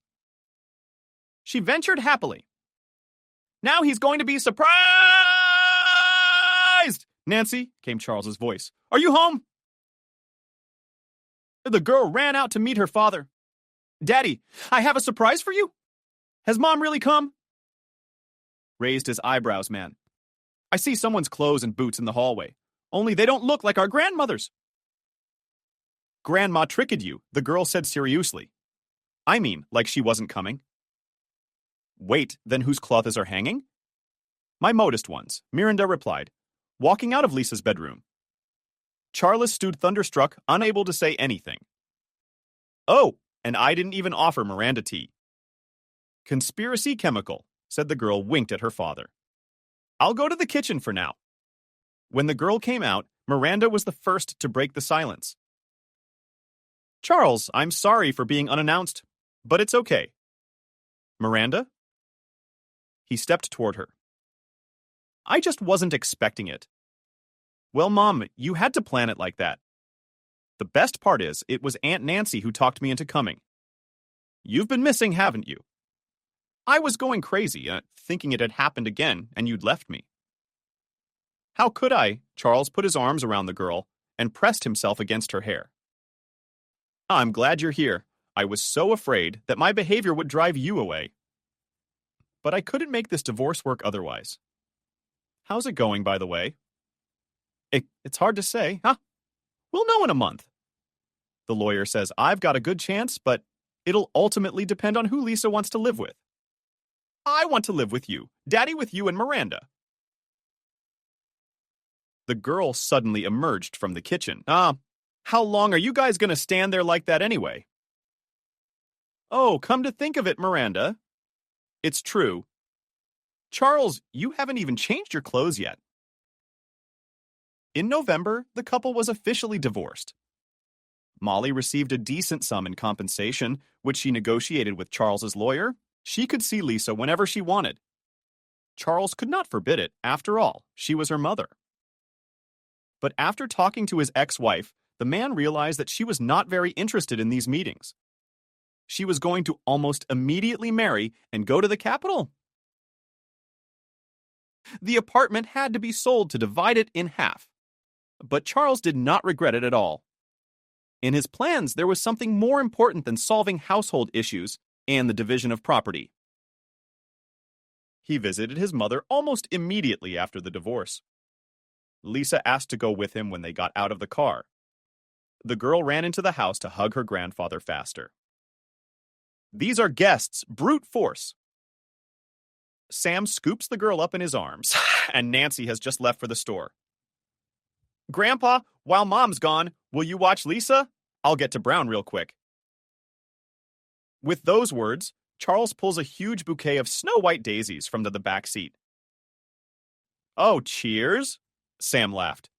She ventured happily. "Now he's going to be surprised!" "Nancy," came Charles's voice. "Are you home?" The girl ran out to meet her father. "Daddy, I have a surprise for you. Has Mom really come?" Raised his eyebrows, man. "I see someone's clothes and boots in the hallway. Only they don't look like our grandmother's." "Grandma tricked you," the girl said seriously. "I mean, like she wasn't coming." "Wait, then whose clothes are hanging?" "My modest ones," Miranda replied, walking out of Lisa's bedroom. Charles stood thunderstruck, unable to say anything. "Oh, and I didn't even offer Miranda tea." "Conspiracy chemical," said the girl, winked at her father. "I'll go to the kitchen for now." When the girl came out, Miranda was the first to break the silence. Charles, I'm sorry for being unannounced, but it's okay. Miranda? He stepped toward her. I just wasn't expecting it. Well, Mom, you had to plan it like that. The best part is, it was Aunt Nancy who talked me into coming. You've been missing, haven't you? I was going crazy, thinking it had happened again, and you'd left me. How could I? Charles put his arms around the girl and pressed himself against her hair. I'm glad you're here. I was so afraid that my behavior would drive you away. But I couldn't make this divorce work otherwise. How's it going, by the way? It's hard to say, huh? We'll know in a month. The lawyer says I've got a good chance, but it'll ultimately depend on who Lisa wants to live with. I want to live with you, Daddy with you and Miranda. The girl suddenly emerged from the kitchen. How long are you guys going to stand there like that anyway? Oh, come to think of it, Miranda. It's true. Charles, you haven't even changed your clothes yet. In November, the couple was officially divorced. Molly received a decent sum in compensation, which she negotiated with Charles's lawyer. She could see Lisa whenever she wanted. Charles could not forbid it. After all, she was her mother. But after talking to his ex-wife, the man realized that she was not very interested in these meetings. She was going to almost immediately marry and go to the capital. The apartment had to be sold to divide it in half. But Charles did not regret it at all. In his plans, there was something more important than solving household issues and the division of property. He visited his mother almost immediately after the divorce. Lisa asked to go with him when they got out of the car. The girl ran into the house to hug her grandfather faster. These are guests, brute force. Sam scoops the girl up in his arms, and Nancy has just left for the store. Grandpa, while Mom's gone, will you watch Lisa? I'll get to Brown real quick. With those words, Charles pulls a huge bouquet of snow-white daisies from the back seat. Oh, cheers, Sam laughed.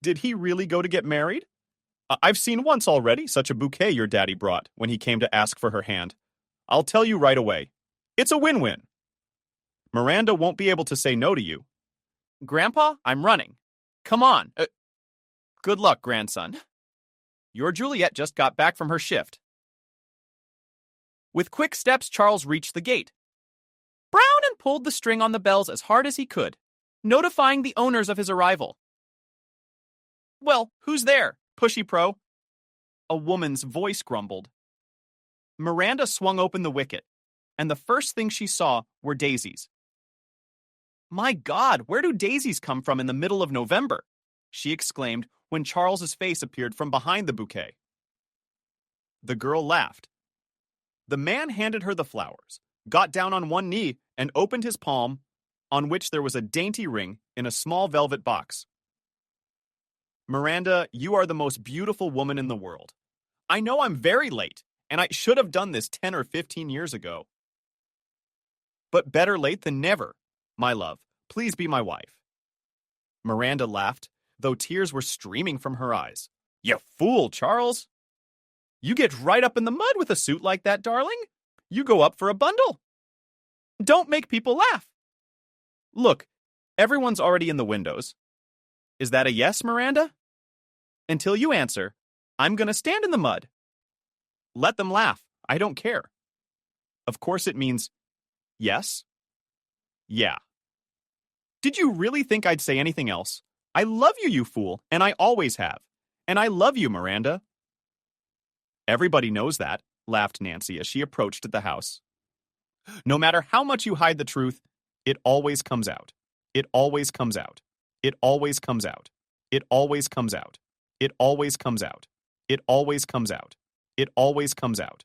Did he really go to get married? I've seen once already such a bouquet your daddy brought when he came to ask for her hand. I'll tell you right away. It's a win-win. Miranda won't be able to say no to you. Grandpa, I'm running. Come on. Good luck, grandson. Your Juliet just got back from her shift. With quick steps, Charles reached the gate. Brown and pulled the string on the bells as hard as he could, notifying the owners of his arrival. Well, who's there, pushy pro? A woman's voice grumbled. Miranda swung open the wicket, and the first thing she saw were daisies. My God, where do daisies come from in the middle of November? She exclaimed when Charles's face appeared from behind the bouquet. The girl laughed. The man handed her the flowers, got down on one knee, and opened his palm, on which there was a dainty ring in a small velvet box. Miranda, you are the most beautiful woman in the world. I know I'm very late, and I should have done this 10 or 15 years ago. But better late than never. My love, please be my wife. Miranda laughed, though tears were streaming from her eyes. You fool, Charles. You get right up in the mud with a suit like that, darling. You go up for a bundle. Don't make people laugh. Look, everyone's already in the windows. Is that a yes, Miranda? Until you answer, I'm going to stand in the mud. Let them laugh. I don't care. Of course it means yes. Yeah. Did you really think I'd say anything else? I love you, you fool, and I always have. And I love you, Miranda. Everybody knows that, laughed Nancy as she approached the house. No matter how much you hide the truth, it always comes out. It always comes out. It always comes out. It always comes out. It always comes out. It always comes out. It always comes out.